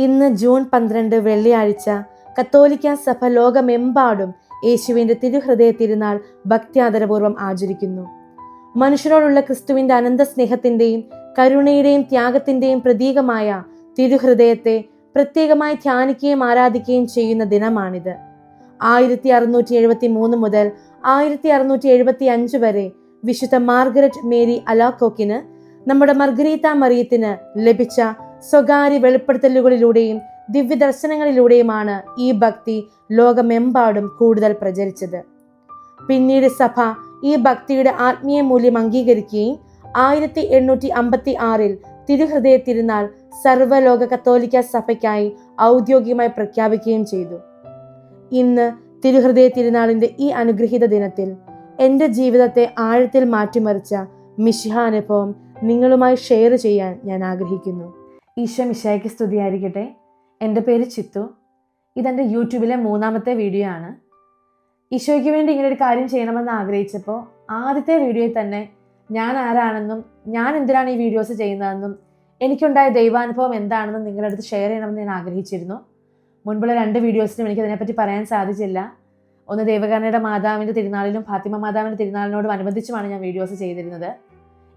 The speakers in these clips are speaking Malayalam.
ഇന്ന് ജൂൺ 12 വെള്ളിയാഴ്ച കത്തോലിക്ക സഭ ലോകമെമ്പാടും യേശുവിൻ്റെ തിരുഹൃദയ തിരുനാൾ ഭക്ത്യാദരപൂർവ്വം ആചരിക്കുന്നു. മനുഷ്യരോടുള്ള ക്രിസ്തുവിൻ്റെ അനന്ത സ്നേഹത്തിൻ്റെയും കരുണയുടെയും ത്യാഗത്തിൻ്റെയും പ്രതീകമായ തിരുഹൃദയത്തെ പ്രത്യേകമായി ധ്യാനിക്കുകയും ആരാധിക്കുകയും ചെയ്യുന്ന ദിനമാണിത്. 1673 മുതൽ 1675 വരെ വിശുദ്ധ മാർഗരറ്റ് മേരി അലാക്കോക്കിന് നമ്മുടെ മർഗരീത്ത മറിയത്തിന് ലഭിച്ച സ്വകാര്യ വെളിപ്പെടുത്തലുകളിലൂടെയും ദിവ്യദർശനങ്ങളിലൂടെയുമാണ് ഈ ഭക്തി ലോകമെമ്പാടും കൂടുതൽ പ്രചരിച്ചത്. പിന്നീട് സഭ ഈ ഭക്തിയുടെ ആത്മീയ മൂല്യം അംഗീകരിക്കുകയും 1856 തിരുഹൃദയ തിരുനാൾ സർവ്വലോക കത്തോലിക്ക സഭയ്ക്കായി ഔദ്യോഗികമായി പ്രഖ്യാപിക്കുകയും ചെയ്തു. ഇന്ന് തിരുഹൃദയ തിരുനാളിൻ്റെ ഈ അനുഗ്രഹീത ദിനത്തിൽ എൻ്റെ ജീവിതത്തെ ആഴത്തിൽ മാറ്റിമറിച്ച മിശിഹാ അനുഭവം നിങ്ങളുമായി ഷെയർ ചെയ്യാൻ ഞാൻ ആഗ്രഹിക്കുന്നു. ഈശോ മിശിഹായ്ക്ക് സ്തുതിയായിരിക്കട്ടെ. എൻ്റെ പേര് ചിത്തു. ഇതെൻ്റെ യൂട്യൂബിലെ 3ാമത്തെ വീഡിയോ ആണ്. ഈശോയ്ക്ക് വേണ്ടി ഇങ്ങനെ ഒരു കാര്യം ചെയ്യണമെന്ന് ആഗ്രഹിച്ചപ്പോൾ ആദ്യത്തെ വീഡിയോയിൽ തന്നെ ഞാൻ ആരാണെന്നും ഞാൻ എന്തിനാണ് ഈ വീഡിയോസ് ചെയ്യുന്നതെന്നും എനിക്കുണ്ടായ ദൈവാനുഭവം എന്താണെന്നും നിങ്ങളുടെ അടുത്ത് ഷെയർ ചെയ്യണമെന്ന് ഞാൻ ആഗ്രഹിച്ചിരുന്നു. മുൻപുള്ള 2 വീഡിയോസിലും എനിക്കതിനെപ്പറ്റി പറയാൻ സാധിച്ചില്ല. ഒന്ന് ദേവകന്യയുടെ മാതാവിൻ്റെ തിരുനാളിലും ഫാത്തിമ മാതാവിൻ്റെ തിരുനാളിനോടും അനുബന്ധിച്ചുമാണ് ഞാൻ വീഡിയോസ് ചെയ്തിരുന്നത്.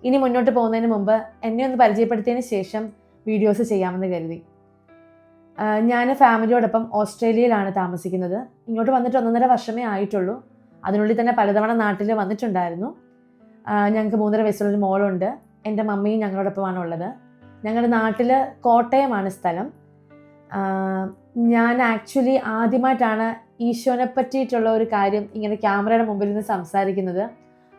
ഇനി മുന്നോട്ട് പോകുന്നതിന് മുമ്പ് എന്നെ ഒന്ന് പരിചയപ്പെടുത്തിയതിന് ശേഷം വീഡിയോസ് ചെയ്യാമെന്ന് കരുതി. ഞാൻ ഫാമിലിയോടൊപ്പം ഓസ്ട്രേലിയയിലാണ് താമസിക്കുന്നത്. ഇങ്ങോട്ട് വന്നിട്ട് 1.5 വർഷമേ ആയിട്ടുള്ളൂ. അതിനുള്ളിൽ തന്നെ പലതവണ നാട്ടിൽ വന്നിട്ടുണ്ടായിരുന്നു. ഞങ്ങൾക്ക് 3.5 വയസ്സുള്ളൊരു മോളുണ്ട്. എൻ്റെ മമ്മിയും ഞങ്ങളോടൊപ്പമാണ് ഉള്ളത്. ഞങ്ങളുടെ നാട്ടിൽ കോട്ടയമാണ് സ്ഥലം. ഞാൻ ആക്ച്വലി ആദ്യമായിട്ടാണ് ഈശോനെ പറ്റിയിട്ടുള്ള ഒരു കാര്യം ഇങ്ങനെ ക്യാമറയുടെ മുമ്പിൽ നിന്ന് സംസാരിക്കുന്നത്.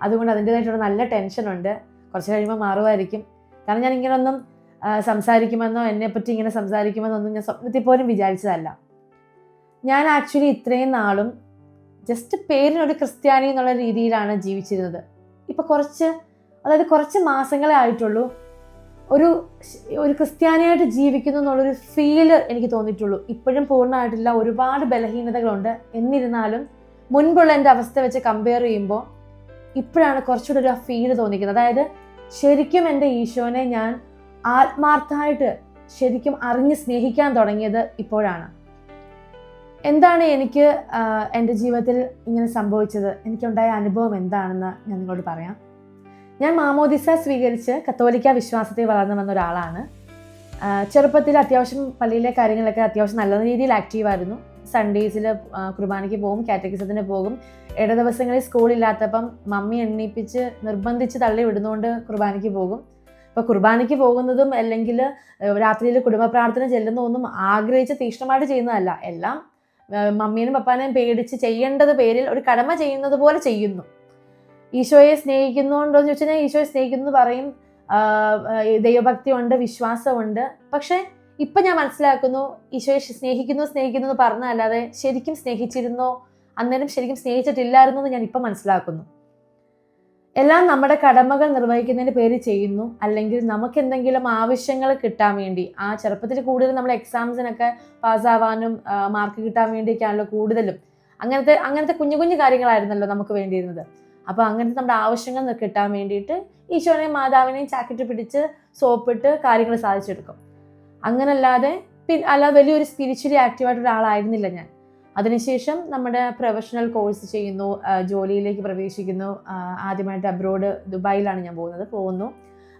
അതുകൊണ്ട് അതിൻ്റേതായിട്ടുള്ള നല്ല ടെൻഷനുണ്ട്. കുറച്ച് കഴിയുമ്പോൾ മാറുമായിരിക്കും. കാരണം ഞാൻ ഇങ്ങനൊന്നും സംസാരിക്കുമെന്നോ എന്നെപ്പറ്റി ഇങ്ങനെ സംസാരിക്കുമെന്നൊന്നും ഞാൻ സ്വപ്നത്തിൽ പോലും വിചാരിച്ചതല്ല. ഞാൻ ആക്ച്വലി ഇത്രയും നാളും ജസ്റ്റ് പേരിനൊരു ക്രിസ്ത്യാനി എന്നുള്ള രീതിയിലാണ് ജീവിച്ചിരുന്നത്. ഇപ്പോൾ കുറച്ച് മാസങ്ങളെ ആയിട്ടുള്ളൂ ഒരു ക്രിസ്ത്യാനിയായിട്ട് ജീവിക്കുന്നു എന്നുള്ളൊരു ഫീല് എനിക്ക് തോന്നിയിട്ടുള്ളൂ. ഇപ്പോഴും പൂർണ്ണമായിട്ടില്ല, ഒരുപാട് ബലഹീനതകളുണ്ട്. എന്നിരുന്നാലും മുൻപുള്ള എൻ്റെ അവസ്ഥ വെച്ച് കമ്പയർ ചെയ്യുമ്പോൾ ഇപ്പോഴാണ് കുറച്ചുകൂടെ ഒരു ഫീല് തോന്നിക്കുന്നത്. അതായത് ശരിക്കും എൻ്റെ ഈശോനെ ഞാൻ ആത്മാർത്ഥമായിട്ട് ശരിക്കും അറിഞ്ഞ് സ്നേഹിക്കാൻ തുടങ്ങിയത് ഇപ്പോഴാണ്. എന്താണ് എനിക്ക് എൻ്റെ ജീവിതത്തിൽ ഇങ്ങനെ സംഭവിച്ചത്, എനിക്കുണ്ടായ അനുഭവം എന്താണെന്ന് ഞാൻ നിങ്ങളോട് പറയാം. ഞാൻ മാമോദിസ സ്വീകരിച്ച് കത്തോലിക്ക വിശ്വാസത്തിൽ വളർന്നു വന്ന ഒരാളാണ്. ചെറുപ്പത്തിൽ അത്യാവശ്യം പള്ളിയിലെ കാര്യങ്ങളൊക്കെ അത്യാവശ്യം നല്ല രീതിയിൽ ആക്റ്റീവായിരുന്നു. സൺഡേസിൽ കുർബാനയ്ക്ക് പോകും, കാറ്റഗിസത്തിന് പോകും. ഇട ദിവസങ്ങളിൽ സ്കൂളില്ലാത്തപ്പം മമ്മി എണ്ണിപ്പിച്ച് നിർബന്ധിച്ച് തള്ളി വിടുന്നതുകൊണ്ട് കുർബാനയ്ക്ക് പോകും. ഇപ്പോൾ കുർബാനയ്ക്ക് പോകുന്നതും അല്ലെങ്കിൽ രാത്രിയിൽ കുടുംബ പ്രാർത്ഥന ചെല്ലുന്നതൊന്നും ആഗ്രഹിച്ച് തീക്ഷ്ണമായിട്ട് ചെയ്യുന്നതല്ല. എല്ലാം മമ്മീനും പപ്പാനെയും പേടിച്ച് ചെയ്യേണ്ടത് പേരിൽ ഒരു കടമ ചെയ്യുന്നത് പോലെ ചെയ്യുന്നു. ഈശോയെ സ്നേഹിക്കുന്നുണ്ടോ എന്ന് ചോദിച്ചാൽ ഈശോയെ സ്നേഹിക്കുന്നു പറയും. ദൈവഭക്തി ഉണ്ട്, വിശ്വാസമുണ്ട്. പക്ഷെ ഇപ്പം ഞാൻ മനസ്സിലാക്കുന്നു, ഈശോയെ സ്നേഹിക്കുന്നു എന്ന് പറഞ്ഞതല്ലാതെ ശരിക്കും സ്നേഹിച്ചിരുന്നോ, അന്നേരം ശരിക്കും സ്നേഹിച്ചിട്ടില്ലായിരുന്നു എന്ന് ഞാൻ ഇപ്പം മനസ്സിലാക്കുന്നു. എല്ലാം നമ്മുടെ കടമകൾ നിർവഹിക്കുന്നതിൻ്റെ പേര് ചെയ്യുന്നു, അല്ലെങ്കിൽ നമുക്ക് എന്തെങ്കിലും ആവശ്യങ്ങൾ കിട്ടാൻ വേണ്ടി. ആ ചെറുപ്പത്തിൽ കൂടുതലും നമ്മൾ എക്സാംസിനൊക്കെ പാസ്സാവാനും മാർക്ക് കിട്ടാൻ വേണ്ടിയൊക്കെയാണല്ലോ കൂടുതലും. അങ്ങനത്തെ കുഞ്ഞു കുഞ്ഞു കാര്യങ്ങളായിരുന്നല്ലോ നമുക്ക് വേണ്ടിയിരുന്നത്. അപ്പോൾ അങ്ങനത്തെ നമ്മുടെ ആവശ്യങ്ങൾ കിട്ടാൻ വേണ്ടിയിട്ട് ഈശോനെയും മാതാവിനെയും ചാക്കിട്ട് പിടിച്ച് സോപ്പിട്ട് കാര്യങ്ങൾ സാധിച്ചെടുക്കും. അങ്ങനല്ലാതെ വലിയൊരു സ്പിരിച്വലി ആക്റ്റീവായിട്ടുള്ള ആളായിരുന്നില്ല ഞാൻ. അതിനുശേഷം നമ്മുടെ പ്രൊഫഷണൽ കോഴ്സ് ചെയ്യുന്നു, ജോലിയിലേക്ക് പ്രവേശിക്കുന്നു. ആദ്യമായിട്ട് അബ്രോഡ് ദുബായിലാണ് ഞാൻ പോകുന്നു.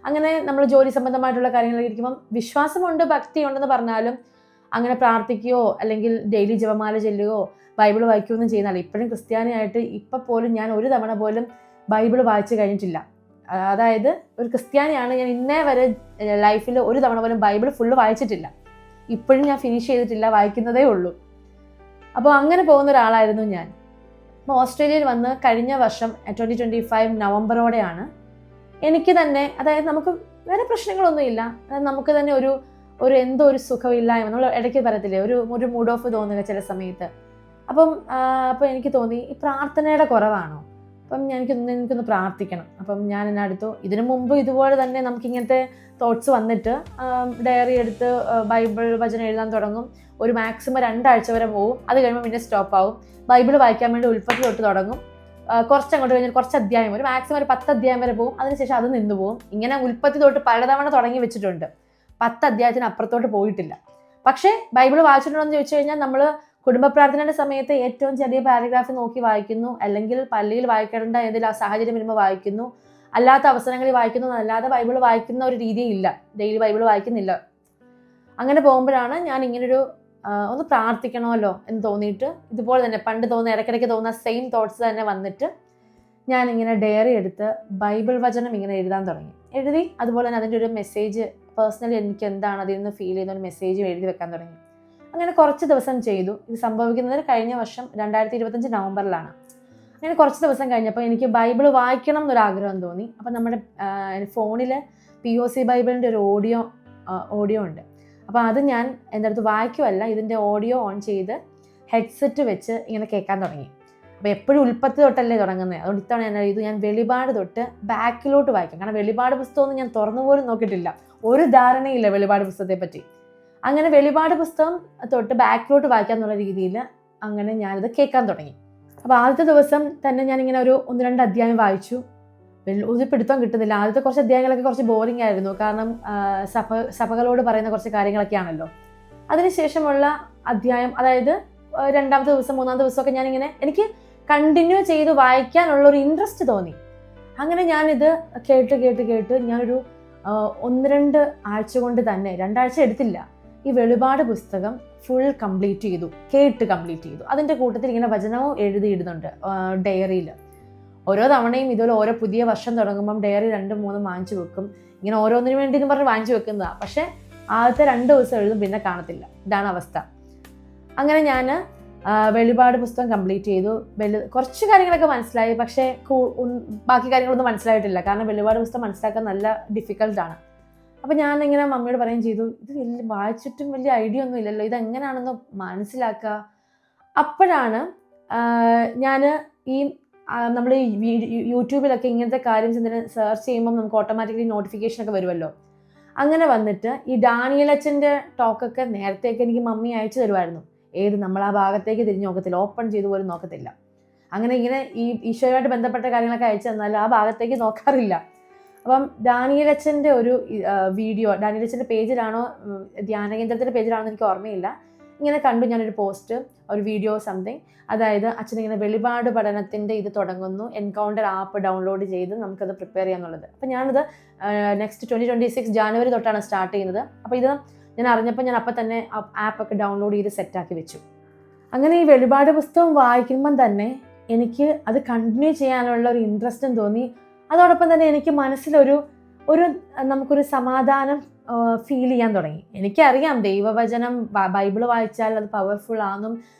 അങ്ങനെ നമ്മൾ ജോലി സംബന്ധമായിട്ടുള്ള കാര്യങ്ങളൊക്കെ ഇരിക്കുമ്പം വിശ്വാസമുണ്ട്, ഭക്തിയുണ്ടെന്ന് പറഞ്ഞാലും അങ്ങനെ പ്രാർത്ഥിക്കുകയോ അല്ലെങ്കിൽ ഡെയിലി ജപമാല ചെല്ലുകയോ ബൈബിൾ വായിക്കുകയൊന്നും ചെയ്യുന്നതല്ല. ഇപ്പോഴും ക്രിസ്ത്യാനിയായിട്ട് ഇപ്പം പോലും ഞാൻ ഒരു തവണ പോലും ബൈബിൾ വായിച്ചു കഴിഞ്ഞിട്ടില്ല. അതായത് ഒരു ക്രിസ്ത്യാനിയാണ് ഞാൻ. ഇന്നേ വരെ ലൈഫിൽ ഒരു തവണ പോലും ബൈബിൾ ഫുള്ള് വായിച്ചിട്ടില്ല. ഇപ്പോഴും ഞാൻ ഫിനിഷ് ചെയ്തിട്ടില്ല, വായിക്കുന്നതേ ഉള്ളൂ. അപ്പോൾ അങ്ങനെ പോകുന്ന ഒരാളായിരുന്നു ഞാൻ. അപ്പോൾ ഓസ്ട്രേലിയയിൽ വന്ന് കഴിഞ്ഞ വർഷം 2025 നവംബറോടെയാണ് എനിക്ക് തന്നെ, അതായത് നമുക്ക് വേറെ പ്രശ്നങ്ങളൊന്നുമില്ല, അതായത് നമുക്ക് തന്നെ ഒരു എന്തോ ഒരു സുഖമില്ലായ്മ, നമ്മൾ ഇടയ്ക്ക് പറയത്തില്ലേ, ഒരു മൂഡ് ഓഫ് തോന്നുക ചില സമയത്ത്. അപ്പോൾ എനിക്ക് തോന്നി ഈ പ്രാർത്ഥനയുടെ കുറവാണോ, അപ്പം എനിക്കൊന്ന് പ്രാർത്ഥിക്കണം. അപ്പം ഞാൻ എന്നെ അടുത്തു. ഇതിനു മുമ്പ് ഇതുപോലെ തന്നെ നമുക്കിങ്ങനത്തെ തോട്ട്സ് വന്നിട്ട് ഡയറി എടുത്ത് ബൈബിൾ വചനം എഴുതാൻ തുടങ്ങും. ഒരു മാക്സിമം 2 ആഴ്ച വരെ പോകും. അത് കഴിയുമ്പോൾ പിന്നെ സ്റ്റോപ്പ് ആവും. ബൈബിൾ വായിക്കാൻ വേണ്ടി ഉൽപ്പത്തി തൊട്ട് തുടങ്ങും. കുറച്ചങ്ങോട്ട് കഴിഞ്ഞാൽ കുറച്ച് അധ്യായം, ഒരു മാക്സിമം ഒരു 10 അധ്യായം വരെ പോകും. അതിനുശേഷം അത് നിന്ന് പോകും. ഇങ്ങനെ ഉൽപ്പത്തി തൊട്ട് പലതവണ തുടങ്ങി വെച്ചിട്ടുണ്ട്. 10 അധ്യായത്തിന് അപ്പുറത്തോട്ട് പോയിട്ടില്ല. പക്ഷേ ബൈബിൾ വായിച്ചിട്ടുണ്ടോ എന്ന് ചോദിച്ചു കഴിഞ്ഞാൽ നമ്മൾ കുടുംബ പ്രാർത്ഥനയുടെ സമയത്ത് ഏറ്റവും ചെറിയ പാരഗ്രാഫ് നോക്കി വായിക്കുന്നു, അല്ലെങ്കിൽ പള്ളിയിൽ വായിക്കേണ്ട ഏതെങ്കിലും സാഹചര്യം വരുമ്പോൾ വായിക്കുന്നു, അല്ലാത്ത അവസരങ്ങളിൽ വായിക്കുന്നു. അല്ലാതെ ബൈബിൾ വായിക്കുന്ന ഒരു രീതിയില്ല, ഡെയിലി ബൈബിൾ വായിക്കുന്നില്ല. അങ്ങനെ പോകുമ്പോഴാണ് ഞാൻ ഇങ്ങനൊരു ഒന്ന് പ്രാർത്ഥിക്കണമല്ലോ എന്ന് തോന്നിയിട്ട്, ഇതുപോലെ തന്നെ പണ്ട് തോന്നുന്ന ഇടയ്ക്കിടയ്ക്ക് തോന്നുന്ന സെയിം തോട്ട്സ് തന്നെ വന്നിട്ട് ഞാനിങ്ങനെ ഡയറി എടുത്ത് ബൈബിൾ വചനം ഇങ്ങനെ എഴുതാൻ തുടങ്ങി. എഴുതി അതുപോലെ തന്നെ അതിൻ്റെ ഒരു മെസ്സേജ് പേഴ്സണലി എനിക്ക് എന്താണ് അതിൽ നിന്ന് ഫീൽ ചെയ്യുന്ന ഒരു മെസ്സേജ് എഴുതി വെക്കാൻ തുടങ്ങി. അങ്ങനെ കുറച്ച് ദിവസം ചെയ്തു. ഇത് സംഭവിക്കുന്നത് കഴിഞ്ഞ വർഷം 2025 നവംബറിലാണ്. അങ്ങനെ കുറച്ച് ദിവസം കഴിഞ്ഞപ്പോൾ എനിക്ക് ബൈബിൾ വായിക്കണം എന്നൊരാഗ്രഹം തോന്നി. അപ്പം നമ്മുടെ ഫോണിൽ POC ബൈബിളിൻ്റെ ഒരു ഓഡിയോ ഉണ്ട്. അപ്പോൾ അത് ഞാൻ എൻ്റെ അടുത്ത് വായിക്കുമല്ല, ഇതിൻ്റെ ഓഡിയോ ഓൺ ചെയ്ത് ഹെഡ്സെറ്റ് വെച്ച് ഇങ്ങനെ കേൾക്കാൻ തുടങ്ങി. അപ്പോൾ എപ്പോഴും ഉൽപ്പത്തി തൊട്ടല്ലേ തുടങ്ങുന്നത്. അതുകൊണ്ട് ഇത്തവണ ഞാൻ വെളിപാട് തൊട്ട് ബാക്കിലോട്ട് വായിക്കാം. കാരണം വെളിപാട് പുസ്തകമൊന്നും ഞാൻ തുറന്നു പോലും നോക്കിയിട്ടില്ല, ഒരു ധാരണയില്ല വെളിപാട് പുസ്തകത്തെ പറ്റി. അങ്ങനെ വെളിപാട് പുസ്തകം തൊട്ട് ബാക്കിലോട്ട് വായിക്കാന്നുള്ള രീതിയിൽ അങ്ങനെ ഞാനിത് കേൾക്കാൻ തുടങ്ങി. അപ്പോൾ ആദ്യത്തെ ദിവസം തന്നെ ഞാനിങ്ങനെ ഒരു 1-2 അധ്യായം വായിച്ചു. ഒരു പിടുത്തം കിട്ടുന്നില്ല. ആദ്യത്തെ കുറച്ച് അധ്യായങ്ങളൊക്കെ കുറച്ച് ബോറിംഗ് ആയിരുന്നു, കാരണം സഭകളോട് പറയുന്ന കുറച്ച് കാര്യങ്ങളൊക്കെ ആണല്ലോ. അതിനുശേഷമുള്ള അധ്യായം, അതായത് 2ാമത്തെ ദിവസം 3ാമത്തെ ദിവസമൊക്കെ ഞാനിങ്ങനെ എനിക്ക് കണ്ടിന്യൂ ചെയ്ത് വായിക്കാനുള്ള ഒരു ഇൻട്രസ്റ്റ് തോന്നി. അങ്ങനെ ഞാനിത് കേട്ട് ഞാനൊരു 1-2 ആഴ്ച കൊണ്ട് തന്നെ, 2 ആഴ്ച എടുത്തില്ല, ഈ വെളിപാട് പുസ്തകം ഫുൾ കംപ്ലീറ്റ് ചെയ്തു. അതിൻ്റെ കൂട്ടത്തിൽ ഇങ്ങനെ വചനവും എഴുതിയിടുന്നുണ്ട് ഡയറിയിൽ. ഓരോ തവണയും ഇതുപോലെ ഓരോ പുതിയ വർഷം തുടങ്ങുമ്പം ഡയറി 2-3 വാങ്ങിച്ചു വെക്കും. ഇങ്ങനെ ഓരോന്നിനു വേണ്ടി എന്ന് പറഞ്ഞ് വാങ്ങിച്ചു വെക്കുന്നതാണ്. പക്ഷേ ആദ്യത്തെ 2 ദിവസം എഴുതും, പിന്നെ കാണത്തില്ല. ഇതാണ് അവസ്ഥ. അങ്ങനെ ഞാൻ വെളിപാട് പുസ്തകം കംപ്ലീറ്റ് ചെയ്തു. കുറച്ച് കാര്യങ്ങളൊക്കെ മനസ്സിലായി, പക്ഷേ ബാക്കി കാര്യങ്ങളൊന്നും മനസ്സിലായിട്ടില്ല. കാരണം വെളിപാട് പുസ്തകം മനസ്സിലാക്കാൻ നല്ല ഡിഫിക്കൽട്ടാണ്. അപ്പം ഞാനിങ്ങനെ മമ്മിയോട് പറയുകയും ചെയ്തു, ഇത് വായിച്ചിട്ടും വലിയ ഐഡിയ ഒന്നും ഇല്ലല്ലോ, ഇതെങ്ങനെയാണെന്ന് മനസ്സിലാക്കുക. അപ്പോഴാണ് ഞാൻ ഈ നമ്മൾ യൂട്യൂബിലൊക്കെ ഇങ്ങനത്തെ കാര്യം സെർച്ച് ചെയ്യുമ്പോൾ നമുക്ക് ഓട്ടോമാറ്റിക്കലി നോട്ടിഫിക്കേഷനൊക്കെ വരുമല്ലോ. അങ്ങനെ വന്നിട്ട് ഈ ഡാനിയലച്ചൻ്റെ ടോക്കൊക്കെ നേരത്തെയൊക്കെ എനിക്ക് മമ്മി അയച്ചു തരുമായിരുന്നു. നമ്മൾ ആ ഭാഗത്തേക്ക് തിരിഞ്ഞ് നോക്കത്തില്ല, ഓപ്പൺ ചെയ്ത് പോലും നോക്കത്തില്ല. അങ്ങനെ ഇങ്ങനെ ഈ ഈശോയുമായിട്ട് ബന്ധപ്പെട്ട കാര്യങ്ങളൊക്കെ അയച്ചു തന്നാൽ ആ ഭാഗത്തേക്ക് നോക്കാറില്ല. അപ്പം ഡാനിയലച്ചൻ്റെ ഒരു വീഡിയോ, ഡാനിയലച്ചൻ്റെ പേജിലാണോ ധ്യാനകേന്ദ്രത്തിൻ്റെ പേജിലാണോ എനിക്ക് ഓർമ്മയില്ല, ഇങ്ങനെ കണ്ടു ഞാനൊരു പോസ്റ്റ്, ഒരു വീഡിയോ സംതിങ്. അതായത് അച്ഛനിങ്ങനെ വെളിപാട് പഠനത്തിൻ്റെ ഇത് തുടങ്ങുന്നു, എൻകൗണ്ടർ ആപ്പ് ഡൗൺലോഡ് ചെയ്ത് നമുക്കത് പ്രിപ്പയർ ചെയ്യാന്നുള്ളത്. അപ്പം ഞാനത് നെക്സ്റ്റ് 2026 ജാനുവരി തൊട്ടാണ് സ്റ്റാർട്ട് ചെയ്യുന്നത്. അപ്പോൾ ഇത് ഞാൻ അറിഞ്ഞപ്പോൾ ഞാൻ അപ്പം തന്നെ ആപ്പൊക്കെ ഡൗൺലോഡ് ചെയ്ത് സെറ്റാക്കി വെച്ചു. അങ്ങനെ ഈ വെളിപാട് പുസ്തകം വായിക്കുമ്പം തന്നെ എനിക്ക് അത് കണ്ടിന്യൂ ചെയ്യാനുള്ള ഒരു ഇൻട്രസ്റ്റും തോന്നി. അതോടൊപ്പം തന്നെ എനിക്ക് മനസ്സിലൊരു നമുക്കൊരു സമാധാനം ഫീൽ ചെയ്യാൻ തുടങ്ങി. എനിക്കറിയാം ദൈവവചനം ബൈബിൾ വായിച്ചാൽ അത് പവർഫുൾ ആണെന്നും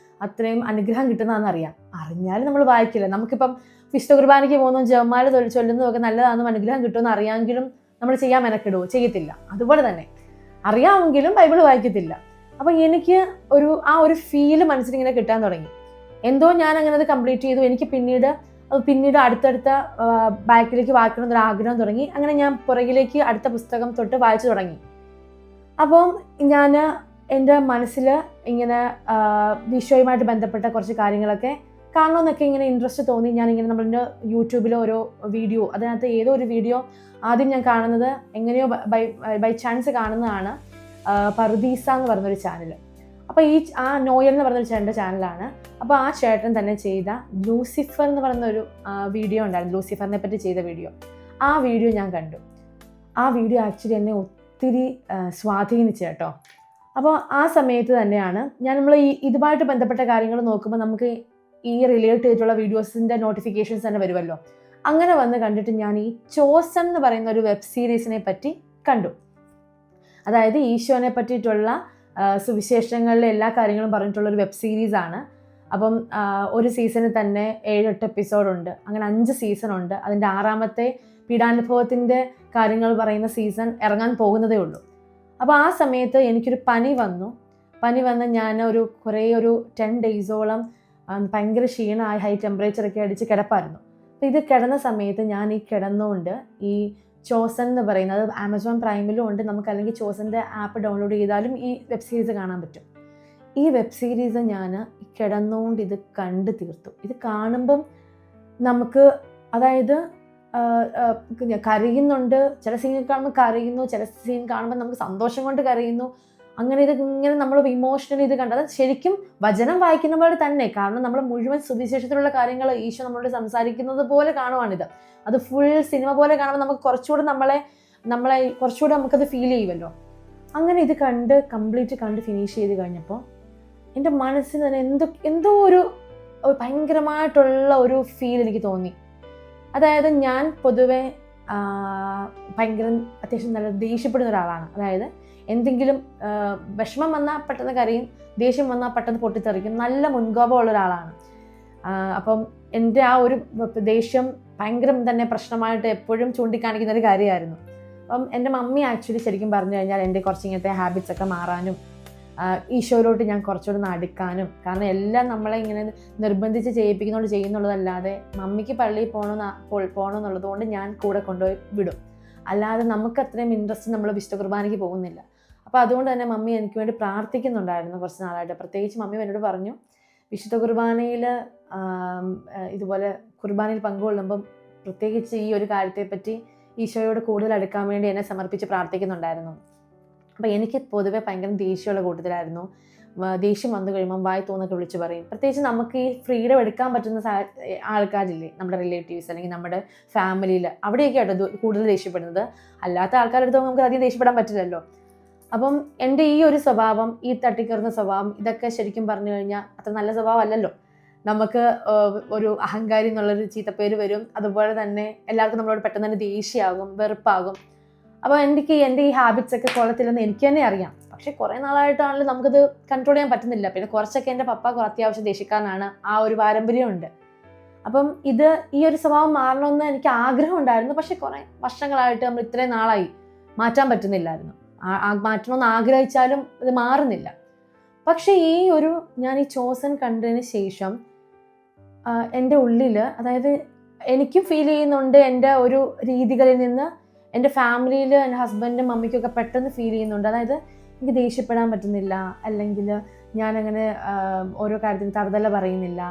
അത്രയും അനുഗ്രഹം കിട്ടുന്നതാണെന്നറിയാം. അറിഞ്ഞാലും നമ്മൾ വായിക്കില്ല. നമുക്കിപ്പം വിശുദ്ധ കുർബാനയ്ക്ക് പോകുന്നതും ജപമാല ചൊല്ലുന്നതും ഒക്കെ നല്ലതാണെന്നും അനുഗ്രഹം കിട്ടുമെന്ന് അറിയാമെങ്കിലും നമ്മൾ ചെയ്യാൻ മെനക്കെടുവോ? ചെയ്യത്തില്ല. അതുപോലെ തന്നെ അറിയാമെങ്കിലും ബൈബിൾ വായിക്കത്തില്ല. അപ്പം എനിക്ക് ആ ഒരു ഫീല് മനസ്സിലിങ്ങനെ കിട്ടാൻ തുടങ്ങി. എന്തോ ഞാൻ അങ്ങനെ അത് കംപ്ലീറ്റ് ചെയ്തു. എനിക്ക് പിന്നീട് അടുത്തടുത്ത ബാക്കിലേക്ക് വായിക്കണം എന്നൊരു ആഗ്രഹം തുടങ്ങി. അങ്ങനെ ഞാൻ പുറകിലേക്ക് അടുത്ത പുസ്തകം തൊട്ട് വായിച്ചു തുടങ്ങി. അപ്പം ഞാൻ എൻ്റെ മനസ്സിൽ ഇങ്ങനെ ഈശോയുമായിട്ട് ബന്ധപ്പെട്ട കുറച്ച് കാര്യങ്ങളൊക്കെ കാണണമെന്നൊക്കെ ഇങ്ങനെ ഇൻട്രസ്റ്റ് തോന്നി. ഞാനിങ്ങനെ നമ്മളുടെ യൂട്യൂബിലെ ഓരോ വീഡിയോ, അതിനകത്ത് ഏതോ ഒരു വീഡിയോ ആദ്യം ഞാൻ കാണുന്നത് എങ്ങനെയോ ബൈ ചാൻസ് കാണുന്നതാണ് പറുദീസ എന്ന് പറഞ്ഞൊരു ചാനൽ. അപ്പോൾ ആ നോയൽ എന്ന് പറഞ്ഞൊരു ചേട്ടൻ്റെ ചാനലാണ്. അപ്പോൾ ആ ചേട്ടൻ തന്നെ ചെയ്ത ലൂസിഫർ എന്ന് പറയുന്നൊരു വീഡിയോ ഉണ്ടായിരുന്നു, ലൂസിഫറിനെ പറ്റി ചെയ്ത വീഡിയോ. ആ വീഡിയോ ഞാൻ കണ്ടു. ആ വീഡിയോ ആക്ച്വലി എന്നെ ഒത്തിരി സ്വാധീനിച്ചു കേട്ടോ. അപ്പോൾ ആ സമയത്ത് തന്നെയാണ് നമ്മൾ ഇതുമായിട്ട് ബന്ധപ്പെട്ട കാര്യങ്ങൾ നോക്കുമ്പോൾ നമുക്ക് ഈ റിലേറ്റ് ചെയ്തിട്ടുള്ള വീഡിയോസിൻ്റെ നോട്ടിഫിക്കേഷൻസ് തന്നെ വരുമല്ലോ. അങ്ങനെ വന്ന് കണ്ടിട്ട് ഞാൻ ഈ ചോസൺ എന്ന് പറയുന്ന ഒരു വെബ് സീരീസിനെ പറ്റി കണ്ടു. അതായത് ഈശോനെ പറ്റിയിട്ടുള്ള സുവിശേഷങ്ങളിലെ എല്ലാ കാര്യങ്ങളും പറഞ്ഞിട്ടുള്ളൊരു വെബ് സീരീസാണ്. അപ്പം ഒരു സീസണിൽ തന്നെ 7-8 എപ്പിസോഡുണ്ട്. അങ്ങനെ 5 സീസണുണ്ട്. അതിൻ്റെ 6ാമത്തെ പീഡാനുഭവത്തിൻ്റെ കാര്യങ്ങൾ പറയുന്ന സീസൺ ഇറങ്ങാൻ പോകുന്നതേ ഉള്ളൂ. അപ്പോൾ ആ സമയത്ത് എനിക്കൊരു പനി വന്ന് ഞാൻ ഒരു 10 ഡേയ്സോളം ഭയങ്കര ക്ഷീണമായി, ഹൈ ടെമ്പറേച്ചറൊക്കെ അടിച്ച് കിടപ്പായിരുന്നു. അപ്പോൾ ഇത് കിടന്ന സമയത്ത് ഞാൻ ഈ കിടന്നുകൊണ്ട് ഈ ചോസൺ എന്ന് പറയുന്നത് ആമസോൺ പ്രൈമിലും ഉണ്ട്, നമുക്ക് അല്ലെങ്കിൽ ചോസൻ്റെ ആപ്പ് ഡൗൺലോഡ് ചെയ്താലും ഈ വെബ് സീരീസ് കാണാൻ പറ്റും. ഈ വെബ് സീരീസ് ഞാൻ കിടന്നുകൊണ്ട് ഇത് കണ്ടു തീർത്തു. ഇത് കാണുമ്പം നമുക്ക്, അതായത് കരയുന്നുണ്ട്, ചില സീൻ കാണുമ്പോൾ കരയുന്നു, ചില സീൻ കാണുമ്പോൾ നമുക്ക് സന്തോഷം കൊണ്ട് കരയുന്നു. അങ്ങനെ ഇങ്ങനെ നമ്മൾ ഇമോഷണലി ഇത് കണ്ടത് ശരിക്കും വചനം വായിക്കുന്ന പോലെ തന്നെ, കാരണം നമ്മൾ മുഴുവൻ സുവിശേഷത്തിലുള്ള കാര്യങ്ങൾ ഈശോ നമ്മളോട് സംസാരിക്കുന്നത് പോലെ കാണുവാണിത്. അത് ഫുൾ സിനിമ പോലെ കാണുമ്പോൾ നമുക്ക് കുറച്ചുകൂടെ നമ്മളെ കുറച്ചുകൂടെ നമുക്കത് ഫീൽ ചെയ്യുമല്ലോ. അങ്ങനെ ഇത് കംപ്ലീറ്റ് കണ്ട് ഫിനിഷ് ചെയ്ത് കഴിഞ്ഞപ്പോൾ എൻ്റെ മനസ്സിന് തന്നെ എന്തോ ഒരു ഭയങ്കരമായിട്ടുള്ള ഒരു ഫീൽ എനിക്ക് തോന്നി. അതായത് ഞാൻ പൊതുവെ ഭയങ്കര അത്യാവശ്യം നല്ല ദേഷ്യപ്പെടുന്ന ഒരാളാണ്. അതായത് എന്തെങ്കിലും വിഷമം വന്നാൽ പെട്ടെന്ന് കരയും, ദേഷ്യം വന്നാൽ പെട്ടെന്ന് പൊട്ടിത്തെറിക്കും, നല്ല മുൻകോപമുള്ള ഒരാളാണ്. അപ്പം എൻ്റെ ആ ഒരു ദേഷ്യം ഭയങ്കര തന്നെ പ്രശ്നമായിട്ട് എപ്പോഴും ചൂണ്ടിക്കാണിക്കുന്ന ഒരു കാര്യമായിരുന്നു. അപ്പം എൻ്റെ മമ്മി ആക്ച്വലി ശരിക്കും പറഞ്ഞു കഴിഞ്ഞാൽ എൻ്റെ കുറച്ച് ഇങ്ങനത്തെ ഹാബിറ്റ്സ് ഒക്കെ മാറാനും ഈശോയിലോട്ട് ഞാൻ കുറച്ചുകൂടെ ഒന്ന് അടുക്കാനും, കാരണം എല്ലാം നമ്മളെ ഇങ്ങനെ നിർബന്ധിച്ച് ചെയ്യുന്നുള്ളതല്ലാതെ മമ്മിക്ക് പള്ളിയിൽ പോകണമെന്നുള്ളത് കൊണ്ട് ഞാൻ കൂടെ കൊണ്ടുപോയി വിടും. അല്ലാതെ നമുക്ക് അത്രയും ഇൻട്രസ്റ്റ് നമ്മൾ വിശുദ്ധ കുർബാനയ്ക്ക് പോകുന്നില്ല. അപ്പോൾ അതുകൊണ്ട് തന്നെ മമ്മി എനിക്ക് വേണ്ടി പ്രാർത്ഥിക്കുന്നുണ്ടായിരുന്നു കുറച്ച് നാളായിട്ട്. പ്രത്യേകിച്ച് മമ്മി എന്നോട് പറഞ്ഞു, വിശുദ്ധ കുർബാനയിൽ ഇതുപോലെ കുർബാനയിൽ പങ്കുകൊള്ളുമ്പം പ്രത്യേകിച്ച് ഈ ഒരു കാര്യത്തെപ്പറ്റി ഈശോയോട് കൂടുതൽ അടുക്കാൻ വേണ്ടി എന്നെ സമർപ്പിച്ച് പ്രാർത്ഥിക്കുന്നുണ്ടായിരുന്നു. അപ്പോൾ എനിക്ക് പൊതുവെ ഭയങ്കര ദേഷ്യമുള്ള കൂട്ടത്തിലായിരുന്നു. ദേഷ്യം വന്നു കഴിയുമ്പം വായി തോന്നൊക്കെ വിളിച്ച് പറയും. പ്രത്യേകിച്ച് നമുക്ക് ഈ ഫ്രീഡം എടുക്കാൻ പറ്റുന്ന ആൾക്കാരില്ലേ, നമ്മുടെ റിലേറ്റീവ്സ് അല്ലെങ്കിൽ നമ്മുടെ ഫാമിലിയിൽ, അവിടെയൊക്കെ ആട്ടോ കൂടുതൽ ദേഷ്യപ്പെടുന്നത്. അല്ലാത്ത ആൾക്കാരെടുത്ത് നമുക്ക് അധികം ദേഷ്യപ്പെടാൻ പറ്റില്ലല്ലോ. അപ്പം എൻ്റെ ഈ ഒരു സ്വഭാവം, ഈ തട്ടിക്കറുന്ന സ്വഭാവം, ഇതൊക്കെ ശരിക്കും പറഞ്ഞു കഴിഞ്ഞാൽ അത്ര നല്ല സ്വഭാവം അല്ലല്ലോ. നമുക്ക് ഒരു അഹങ്കാരി എന്നുള്ളൊരു ചീത്തപ്പേര് വരും. അതുപോലെ തന്നെ എല്ലാവർക്കും നമ്മളോട് പെട്ടെന്ന് തന്നെ ദേഷ്യമാകും, വെറുപ്പാകും. അപ്പോൾ എൻ്റെ ഈ ഹാബിറ്റ്സ് ഒക്കെ കൊള്ളത്തില്ലെന്ന് എനിക്ക് തന്നെ അറിയാം. പക്ഷെ കുറേ നാളായിട്ടാണെങ്കിലും നമുക്കത് കൺട്രോൾ ചെയ്യാൻ പറ്റുന്നില്ല. പിന്നെ കുറച്ചൊക്കെ എൻ്റെ പപ്പ അത്യാവശ്യം ദേഷ്യക്കാരനാണ്, ആ ഒരു പാരമ്പര്യമുണ്ട്. അപ്പം ഈ ഒരു സ്വഭാവം മാറണമെന്ന് എനിക്ക് ആഗ്രഹം ഉണ്ടായിരുന്നു. പക്ഷെ കുറേ വർഷങ്ങളായിട്ട് നമ്മൾ ഇത്രയും നാളായി മാറ്റാൻ പറ്റുന്നില്ലായിരുന്നു. മാറ്റണമെന്ന് ആഗ്രഹിച്ചാലും ഇത് മാറുന്നില്ല. പക്ഷെ ഞാൻ ഈ ചോസൻ കണ്ടതിന് ശേഷം എൻ്റെ ഉള്ളിൽ, അതായത് എനിക്കും ഫീൽ ചെയ്യുന്നുണ്ട് എൻ്റെ ഒരു രീതികളിൽ നിന്ന് എൻ്റെ ഫാമിലിയിൽ എൻ്റെ ഹസ്ബൻഡും മമ്മിക്കൊക്കെ പെട്ടെന്ന് ഫീൽ ചെയ്യുന്നുണ്ട്. അതായത് എനിക്ക് ദേഷ്യപ്പെടാൻ പറ്റുന്നില്ല, അല്ലെങ്കിൽ ഞാനങ്ങനെ ഓരോ കാര്യത്തിന് തറുതല പറയുന്നില്ല,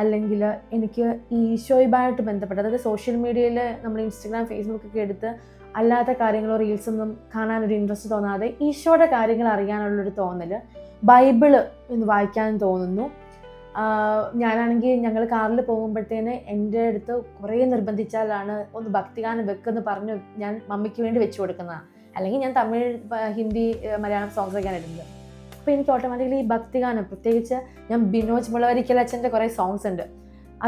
അല്ലെങ്കിൽ എനിക്ക് ഈശോയുമായിട്ട് ബന്ധപ്പെട്ട്, അതായത് സോഷ്യൽ മീഡിയയിൽ നമ്മൾ ഇൻസ്റ്റഗ്രാം ഫേസ്ബുക്കൊക്കെ എടുത്ത് അല്ലാത്ത കാര്യങ്ങളോ റീൽസൊന്നും കാണാനൊരു ഇൻട്രസ്റ്റ് തോന്നാതെ ഈശോയുടെ കാര്യങ്ങൾ അറിയാനുള്ളൊരു തോന്നൽ, ബൈബിള് ഒന്ന് വായിക്കാൻ തോന്നുന്നു. ഞാനാണെങ്കിൽ ഞങ്ങൾ കാറിൽ പോകുമ്പോഴത്തേന് എൻ്റെ അടുത്ത് കുറേ നിർബന്ധിച്ചാലാണ് ഒന്ന് ഭക്തിഗാനം വെക്കെന്ന് പറഞ്ഞു ഞാൻ മമ്മിക്ക് വേണ്ടി വെച്ച് കൊടുക്കുന്നതാണ്. അല്ലെങ്കിൽ ഞാൻ തമിഴ്, ഹിന്ദി, മലയാളം സോങ്സ് ഒക്കെയാണ് ഇടുന്നത്. അപ്പോൾ എനിക്ക് ഓട്ടോമാറ്റിക്കലി ഈ ഭക്തിഗാനം, പ്രത്യേകിച്ച് ഞാൻ ബിനോജ് മുളവരിക്കൽ അച്ഛൻ്റെ കുറേ സോങ്സ് ഉണ്ട്,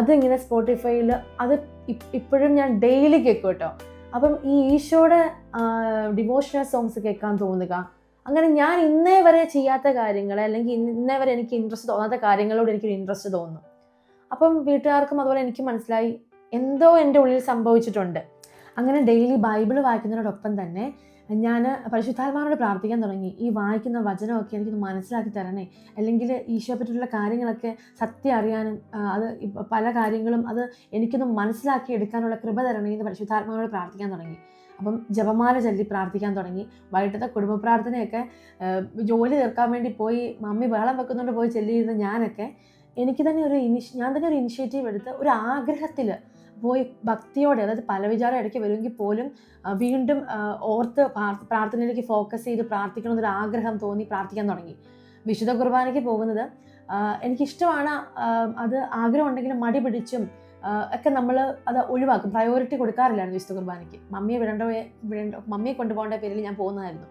അതിങ്ങനെ സ്പോട്ടിഫൈയിൽ അത് ഇപ്പോഴും ഞാൻ ഡെയിലി കേൾക്കും കേട്ടോ. അപ്പം ഈ ഈശോയുടെ ഡിവോഷണൽ സോങ്സ് കേൾക്കാൻ തോന്നുക, അങ്ങനെ ഞാൻ ഇന്നേ വരെ ചെയ്യാത്ത കാര്യങ്ങൾ, അല്ലെങ്കിൽ ഇന്നേ വരെ എനിക്ക് ഇൻട്രസ്റ്റ് തോന്നാത്ത കാര്യങ്ങളോട് എനിക്കൊരു ഇൻട്രസ്റ്റ് തോന്നുന്നു. അപ്പം വീട്ടുകാർക്കും അതുപോലെ എനിക്ക് മനസ്സിലായി എന്തോ എൻ്റെ ഉള്ളിൽ സംഭവിച്ചിട്ടുണ്ട്. അങ്ങനെ ഡെയിലി ബൈബിൾ വായിക്കുന്നതിനോടൊപ്പം തന്നെ ഞാൻ പരിശുദ്ധാത്മാവിനോട് പ്രാർത്ഥിക്കാൻ തുടങ്ങി. ഈ വായിക്കുന്ന വചനമൊക്കെ എനിക്കൊന്ന് മനസ്സിലാക്കി തരണേ, അല്ലെങ്കിൽ ഈശോയെ പറ്റിയുള്ള കാര്യങ്ങളൊക്കെ സത്യം അറിയാനും അത് പല കാര്യങ്ങളും അത് എനിക്കൊന്ന് മനസ്സിലാക്കി എടുക്കാനുള്ള കൃപ തരണേ എന്ന് പരിശുദ്ധാത്മാവിനോട് പ്രാർത്ഥിക്കാൻ തുടങ്ങി. അപ്പം ജപമാല ചൊല്ലി പ്രാർത്ഥിക്കാൻ തുടങ്ങി. വൈകിട്ടത്തെ കുടുംബ പ്രാർത്ഥനയൊക്കെ ജോലി തീർക്കാൻ വേണ്ടി പോയി മമ്മി ബഹളം വെക്കുന്നുണ്ട് പോയി ചൊല്ലിയിരുന്ന ഞാനൊക്കെ ഞാൻ തന്നെ ഒരു ഇനിഷ്യേറ്റീവ് എടുത്ത് ഒരു ആഗ്രഹത്തിൽ പോയി ഭക്തിയോടെ, അതായത് പല വിചാരം ഇടയ്ക്ക് വരുമെങ്കിൽ പോലും വീണ്ടും ഓർത്ത് പ്രാർത്ഥനയിലേക്ക് ഫോക്കസ് ചെയ്ത് പ്രാർത്ഥിക്കണമെന്നൊരു ആഗ്രഹം തോന്നി പ്രാർത്ഥിക്കാൻ തുടങ്ങി. വിശുദ്ധ കുർബാനയ്ക്ക് പോകുന്നത് എനിക്കിഷ്ടമാണ്. അത് ആഗ്രഹം ഉണ്ടെങ്കിലും മടി പിടിച്ചും ഒക്കെ നമ്മൾ അത് ഒഴിവാക്കും, പ്രയോറിറ്റി കൊടുക്കാറില്ലായിരുന്നു വിശുദ്ധ കുർബാനയ്ക്ക്. മമ്മിയെ കൊണ്ടുപോകേണ്ട പേരിൽ ഞാൻ പോകുന്നതായിരുന്നു.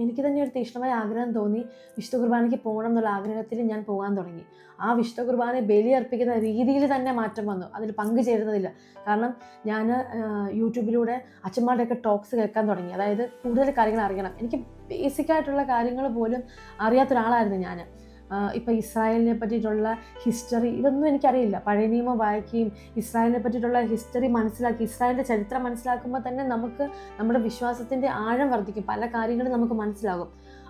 എനിക്ക് തന്നെ ഒരു തീക്ഷ്ണമായ ആഗ്രഹം തോന്നി, വിശുദ്ധ കുർബാനയ്ക്ക് പോകണം എന്നുള്ള ആഗ്രഹത്തിൽ ഞാൻ പോകാൻ തുടങ്ങി. ആ വിശുദ്ധ കുർബാനയെ ബലിയർപ്പിക്കുന്ന രീതിയിൽ തന്നെ മാറ്റം വന്നു, അതിൽ പങ്കുചേരുന്നതില്ല. കാരണം ഞാൻ യൂട്യൂബിലൂടെ അച്ഛന്മാരുടെയൊക്കെ ടോക്സ് കേൾക്കാൻ തുടങ്ങി. അതായത് കൂടുതൽ കാര്യങ്ങൾ അറിയണം. എനിക്ക് ബേസിക്കായിട്ടുള്ള കാര്യങ്ങൾ പോലും അറിയാത്തൊരാളായിരുന്നു ഞാൻ. ഇപ്പം ഇസ്രായേലിനെ പറ്റിയിട്ടുള്ള ഹിസ്റ്ററി ഇതൊന്നും എനിക്കറിയില്ല. പഴയ നിയമം വായിക്കുകയും ഇസ്രായേലിനെ പറ്റിയിട്ടുള്ള ഹിസ്റ്ററി മനസ്സിലാക്കി, ഇസ്രായേലിൻ്റെ ചരിത്രം മനസ്സിലാക്കുമ്പോൾ തന്നെ നമുക്ക് നമ്മുടെ വിശ്വാസത്തിൻ്റെ ആഴം വർദ്ധിക്കും, പല കാര്യങ്ങളും നമുക്ക് മനസ്സിലാകും.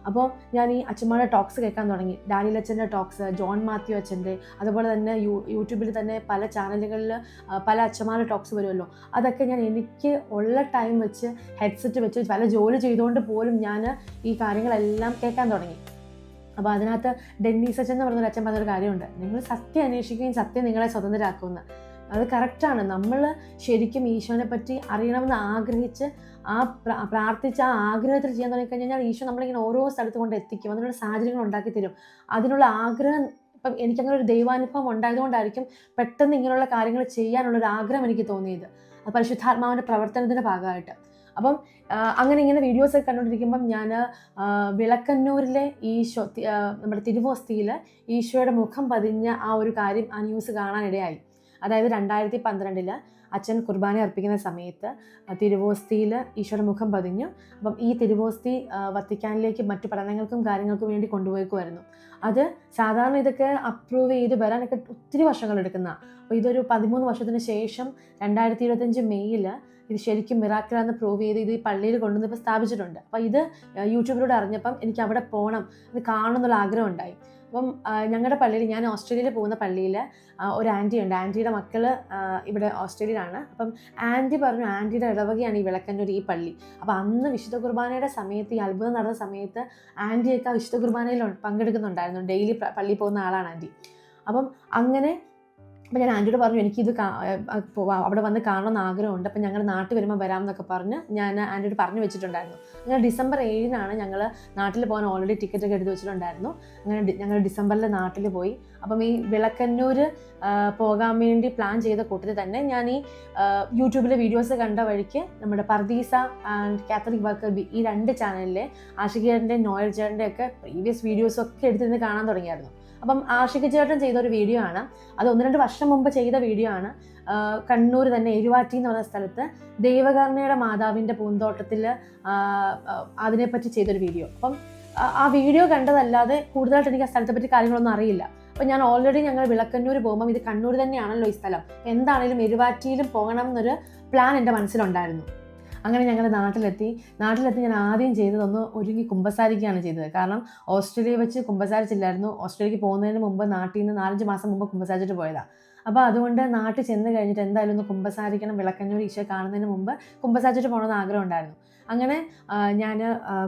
അപ്പോൾ ഞാൻ ഈ അച്ഛന്മാരുടെ ടോക്സ് കേൾക്കാൻ തുടങ്ങി. ഡാനിയൽ അച്ഛൻ്റെ ടോക്സ്, ജോൺ മാത്യു അച്ഛൻ്റെ, അതുപോലെ തന്നെ യൂട്യൂബിൽ തന്നെ പല ചാനലുകളിൽ പല അച്ഛന്മാരുടെ ടോക്സ് വരുമല്ലോ. അതൊക്കെ ഞാൻ എനിക്ക് ഉള്ള ടൈം വെച്ച് ഹെഡ്സെറ്റ് വെച്ച് പല ജോലി ചെയ്തുകൊണ്ട് പോലും ഞാൻ ഈ കാര്യങ്ങളെല്ലാം കേൾക്കാൻ തുടങ്ങി. അപ്പോൾ അതിനകത്ത് ഡെന്നീസ് അച്ഛൻ എന്ന് പറഞ്ഞൊരു അച്ഛൻ പറഞ്ഞൊരു കാര്യമുണ്ട്, നിങ്ങൾ സത്യം അന്വേഷിക്കുകയും സത്യം നിങ്ങളെ സ്വതന്ത്രരാക്കുമെന്ന്. അത് കറക്റ്റാണ്. നമ്മൾ ശരിക്കും ഈശോനെ പറ്റി അറിയണമെന്ന് ആഗ്രഹിച്ച് പ്രാർത്ഥിച്ച് ആ ആഗ്രഹത്തിൽ ചെയ്യാൻ തുടങ്ങിക്കഴിഞ്ഞാൽ ഈശോ നമ്മളിങ്ങനെ ഓരോ സ്ഥലത്ത് കൊണ്ട് എത്തിക്കും, അതിനുള്ള സാഹചര്യങ്ങൾ ഉണ്ടാക്കി തരും. അതിനുള്ള ആഗ്രഹം ഇപ്പം എനിക്കങ്ങനെ ഒരു ദൈവാനുഭവം ഉണ്ടായതുകൊണ്ടായിരിക്കും പെട്ടെന്ന് ഇങ്ങനെയുള്ള കാര്യങ്ങൾ ചെയ്യാനുള്ളൊരു ആഗ്രഹം എനിക്ക് തോന്നിയത്, അത് പരിശുദ്ധാത്മാവിൻ്റെ പ്രവർത്തനത്തിൻ്റെ ഭാഗമായിട്ട്. അപ്പം അങ്ങനെ ഇങ്ങനെ വീഡിയോസൊക്കെ കണ്ടുകൊണ്ടിരിക്കുമ്പം ഞാൻ വിളക്കന്നൂരിലെ ഈശോ, നമ്മുടെ തിരുവോസ്തിയിൽ ഈശോയുടെ മുഖം പതിഞ്ഞ ആ ഒരു കാര്യം, ആ ന്യൂസ് കാണാനിടയായി. അതായത് 2012 അച്ഛൻ കുർബാന അർപ്പിക്കുന്ന സമയത്ത് തിരുവോസ്തിയിൽ ഈശോയുടെ മുഖം പതിഞ്ഞു. അപ്പം ഈ തിരുവോസ്തി വത്തിക്കാനിലേക്ക് മറ്റു പഠനങ്ങൾക്കും കാര്യങ്ങൾക്കും വേണ്ടി കൊണ്ടുപോയിക്കുമായിരുന്നു. അത് സാധാരണ ഇതൊക്കെ അപ്രൂവ് ചെയ്ത് വരാനൊക്കെ ഒത്തിരി വർഷങ്ങളെടുക്കുന്ന. അപ്പോൾ ഇതൊരു 13 വർഷത്തിന് ശേഷം 2025 മെയ്യിൽ ഇത് ശരിക്കും മിറാക്കിളാന്ന് പ്രൂവ് ചെയ്ത് ഇത് ഈ പള്ളിയിൽ കൊണ്ടുവന്ന് ഇപ്പോൾ സ്ഥാപിച്ചിട്ടുണ്ട്. അപ്പോൾ ഇത് യൂട്യൂബിലൂടെ അറിഞ്ഞപ്പം എനിക്ക് അവിടെ പോകണം, ഇത് കാണണം എന്നുള്ള ആഗ്രഹം ഉണ്ടായി. അപ്പം ഞങ്ങളുടെ പള്ളിയിൽ, ഞാൻ ഓസ്ട്രേലിയയിൽ പോകുന്ന പള്ളിയിൽ ഒരു ആൻറ്റി ഉണ്ട്. ആൻറ്റിയുടെ മക്കൾ ഇവിടെ ഓസ്ട്രേലിയയിലാണ്. അപ്പം ആൻറ്റി പറഞ്ഞു, ആൻറ്റിയുടെ ഇടവകയാണ് ഈ വിളക്കന്നൂർ ഈ പള്ളി. അപ്പോൾ അന്ന് വിശുദ്ധ കുർബാനയുടെ സമയത്ത്, ഈ അത്ഭുതം നടന്ന സമയത്ത് ആൻറ്റിയൊക്കെ വിശുദ്ധ കുർബാനയിൽ പങ്കെടുക്കുന്നുണ്ടായിരുന്നു. ഡെയിലി പള്ളിയിൽ പോകുന്ന ആളാണ് ആൻറ്റി. അപ്പം അങ്ങനെ അപ്പം ഞാൻ ആൻറ്റിയോട് പറഞ്ഞു എനിക്കിത് അവിടെ വന്ന് കാണണമെന്ന് ആഗ്രഹമുണ്ട്, അപ്പം ഞങ്ങൾ നാട്ടിൽ വരുമ്പോൾ വരാമെന്നൊക്കെ പറഞ്ഞ് ഞാൻ ആൻറ്റിയോട് പറഞ്ഞു വെച്ചിട്ടുണ്ടായിരുന്നു. അങ്ങനെ ഡിസംബർ 7 ഞങ്ങൾ നാട്ടിൽ പോകാൻ ഓൾറെഡി ടിക്കറ്റൊക്കെ എടുത്ത് വെച്ചിട്ടുണ്ടായിരുന്നു. അങ്ങനെ ഞങ്ങൾ ഡിസംബറിൽ നാട്ടിൽ പോയി. അപ്പം ഈ വിളക്കന്നൂർ പോകാൻ വേണ്ടി പ്ലാൻ ചെയ്ത കൂട്ടത്തിൽ തന്നെ ഞാൻ ഈ യൂട്യൂബിലെ വീഡിയോസ് കണ്ട വഴിക്ക് നമ്മുടെ പർദീസ ആൻഡ് കാത്തലിക് വർക്കർ ഈ 2 ചാനലിലെ ആഷിഖിൻ്റെ നോയൽ ചേട്ടൻ്റെ ഒക്കെ പ്രീവിയസ് വീഡിയോസൊക്കെ എടുത്തിരുന്ന് കാണാൻ തുടങ്ങിയായിരുന്നു. അപ്പം ആഷിഖ് ചേട്ടൻ ചെയ്തൊരു വീഡിയോ ആണ്, അത് 1-2 വർഷം മുമ്പ് ചെയ്ത വീഡിയോ ആണ്. കണ്ണൂർ തന്നെ എരുവാറ്റി എന്ന് പറയുന്ന സ്ഥലത്ത് ദൈവകരുണയുടെ മാതാവിൻ്റെ പൂന്തോട്ടത്തിൽ അതിനെപ്പറ്റി ചെയ്തൊരു വീഡിയോ. അപ്പം ആ വീഡിയോ കണ്ടതല്ലാതെ കൂടുതലായിട്ട് എനിക്ക് ആ സ്ഥലത്തെ പറ്റി കാര്യങ്ങളൊന്നും അറിയില്ല. അപ്പം ഞാൻ ഓൾറെഡി ഞങ്ങൾ വിളക്കന്നൂർ പോകുമ്പം ഇത് കണ്ണൂർ തന്നെയാണല്ലോ ഈ സ്ഥലം, എന്താണെങ്കിലും എരുവാറ്റിയിലും പോകണം എന്നൊരു പ്ലാൻ എൻ്റെ മനസ്സിലുണ്ടായിരുന്നു. അങ്ങനെ ഞങ്ങൾ നാട്ടിലെത്തി ഞാൻ ആദ്യം ചെയ്തതൊന്ന് ഒരുങ്ങി കുമ്പസാരിക്കുകയാണ് ചെയ്തത്. കാരണം ഓസ്ട്രേലിയ വെച്ച് കുമ്പസാരിച്ചില്ലായിരുന്നു. ഓസ്ട്രേലിയക്ക് പോകുന്നതിന് മുമ്പ് നാട്ടിൽ നിന്ന് 4-5 മാസം മുമ്പ് കുമ്പസാരിച്ചിട്ട് പോയതാണ്. അപ്പോൾ അതുകൊണ്ട് നാട്ടിൽ ചെന്ന് കഴിഞ്ഞിട്ട് എന്തായാലും ഒന്ന് കുമ്പസാരിക്കണം, വിളക്കന്നൂർ ഈശോ കാണുന്നതിന് മുമ്പ് കുമ്പസാരിച്ചിട്ട് പോകണമെന്ന് ആഗ്രഹം ഉണ്ടായിരുന്നു. അങ്ങനെ ഞാൻ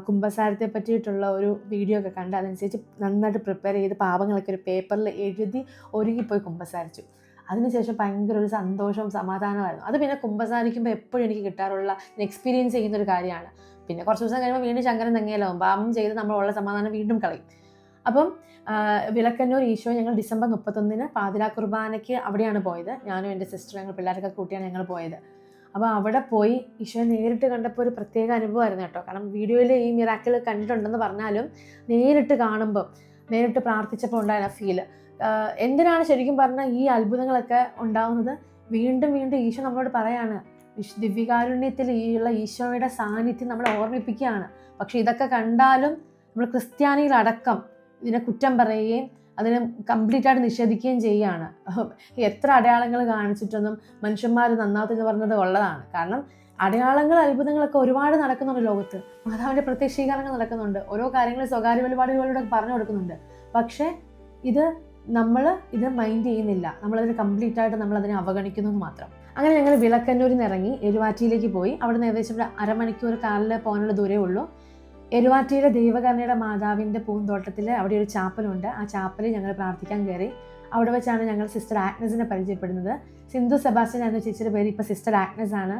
കുമ്പസാരത്തെ പറ്റിയിട്ടുള്ള ഒരു വീഡിയോ ഒക്കെ കണ്ട് അതനുസരിച്ച് നന്നായിട്ട് പ്രിപ്പയർ ചെയ്ത് പാവങ്ങളൊക്കെ ഒരു പേപ്പറിൽ എഴുതി ഒരുങ്ങിപ്പോയി കുമ്പസാരിച്ചു. അതിനുശേഷം ഭയങ്കര ഒരു സന്തോഷവും സമാധാനമായിരുന്നു. അത് പിന്നെ കുമ്പസാരിക്കുമ്പോൾ എപ്പോഴും എനിക്ക് കിട്ടാറുള്ള എക്സ്പീരിയൻസ് ചെയ്യുന്നൊരു കാര്യമാണ്. പിന്നെ കുറച്ച് ദിവസം കഴിയുമ്പോൾ വീണ്ടും ശങ്കരൻ തെങ്ങയിലാവും, പാപം ചെയ്ത് നമ്മളുള്ള സമാധാനം വീണ്ടും കളയും. അപ്പം വിളക്കന്നൂർ ഈശോ ഞങ്ങൾ ഡിസംബർ 31 പാതിരാ കുർബാനയ്ക്ക് അവിടെയാണ് പോയത്. ഞാനും എൻ്റെ സിസ്റ്ററും ഞങ്ങൾ പിള്ളേരൊക്കെ കൂട്ടിയാണ് ഞങ്ങൾ പോയത്. അപ്പോൾ അവിടെ പോയി ഈശോയെ നേരിട്ട് കണ്ടപ്പോൾ ഒരു പ്രത്യേക അനുഭവമായിരുന്നു കേട്ടോ. കാരണം വീഡിയോയിൽ ഈ മിറാക്കിൾ കണ്ടിട്ടുണ്ടെന്ന് പറഞ്ഞാലും നേരിട്ട് കാണുമ്പം, നേരിട്ട് പ്രാർത്ഥിച്ചപ്പോൾ ഉണ്ടായ ഫീല്, എന്തിനാണ് ശരിക്കും പറഞ്ഞാൽ ഈ അത്ഭുതങ്ങളൊക്കെ ഉണ്ടാവുന്നത്? വീണ്ടും വീണ്ടും ഈശോ നമ്മളോട് പറയാണ്, ദിവ്യകാരുണ്യത്തിൽ ഉള്ള ഈശോയുടെ സാന്നിധ്യം നമ്മളെ ഓർമ്മിപ്പിക്കുകയാണ്. പക്ഷെ ഇതൊക്കെ കണ്ടാലും നമ്മൾ ക്രിസ്ത്യാനികളടക്കം ഇതിനെ കുറ്റം പറയുകയും അതിനെ കംപ്ലീറ്റ് ആയിട്ട് നിഷേധിക്കുകയും ചെയ്യുകയാണ്. എത്ര അടയാളങ്ങൾ കാണിച്ചിട്ടൊന്നും മനുഷ്യന്മാർ നന്നാവത്തെന്ന് പറഞ്ഞത് ഉള്ളതാണ്. കാരണം അടയാളങ്ങൾ, അത്ഭുതങ്ങളൊക്കെ ഒരുപാട് നടക്കുന്നുണ്ട് ലോകത്ത്. മാതാവിൻ്റെ പ്രത്യക്ഷീകരണങ്ങൾ നടക്കുന്നുണ്ട്, ഓരോ കാര്യങ്ങൾ സ്വകാര്യ പരിപാടികളിലൂടെ പറഞ്ഞു കൊടുക്കുന്നുണ്ട്. പക്ഷേ നമ്മൾ ഇത് മൈൻഡ് ചെയ്യുന്നില്ല, നമ്മളതിന് കംപ്ലീറ്റ് ആയിട്ട് നമ്മളതിനെ അവഗണിക്കുന്നു എന്ന് മാത്രം. അങ്ങനെ ഞങ്ങൾ വിളക്കന്നൂരിൽ നിന്ന് ഇറങ്ങി എരുവാറ്റിയിലേക്ക് പോയി. അവിടെ നിന്ന് ഏകദേശം ഒരു അരമണിക്കൂർ കാറിൽ പോകാനുള്ള ദൂരമേ ഉള്ളൂ. എരുവാറ്റിയിലെ ദൈവകരുണയുടെ മാതാവിൻ്റെ പൂന്തോട്ടത്തിൽ അവിടെ ഒരു ചാപ്പലുണ്ട്. ആ ചാപ്പലിൽ ഞങ്ങൾ പ്രാർത്ഥിക്കാൻ കയറി. അവിടെ വെച്ചാണ് ഞങ്ങൾ സിസ്റ്റർ ആഗ്നസിനെ പരിചയപ്പെടുന്നത്. സിന്ധു സെബാസ്റ്റ്യൻ എന്ന ചേച്ചിയുടെ പേര് ഇപ്പോൾ സിസ്റ്റർ ആഗ്നസ് ആണ്.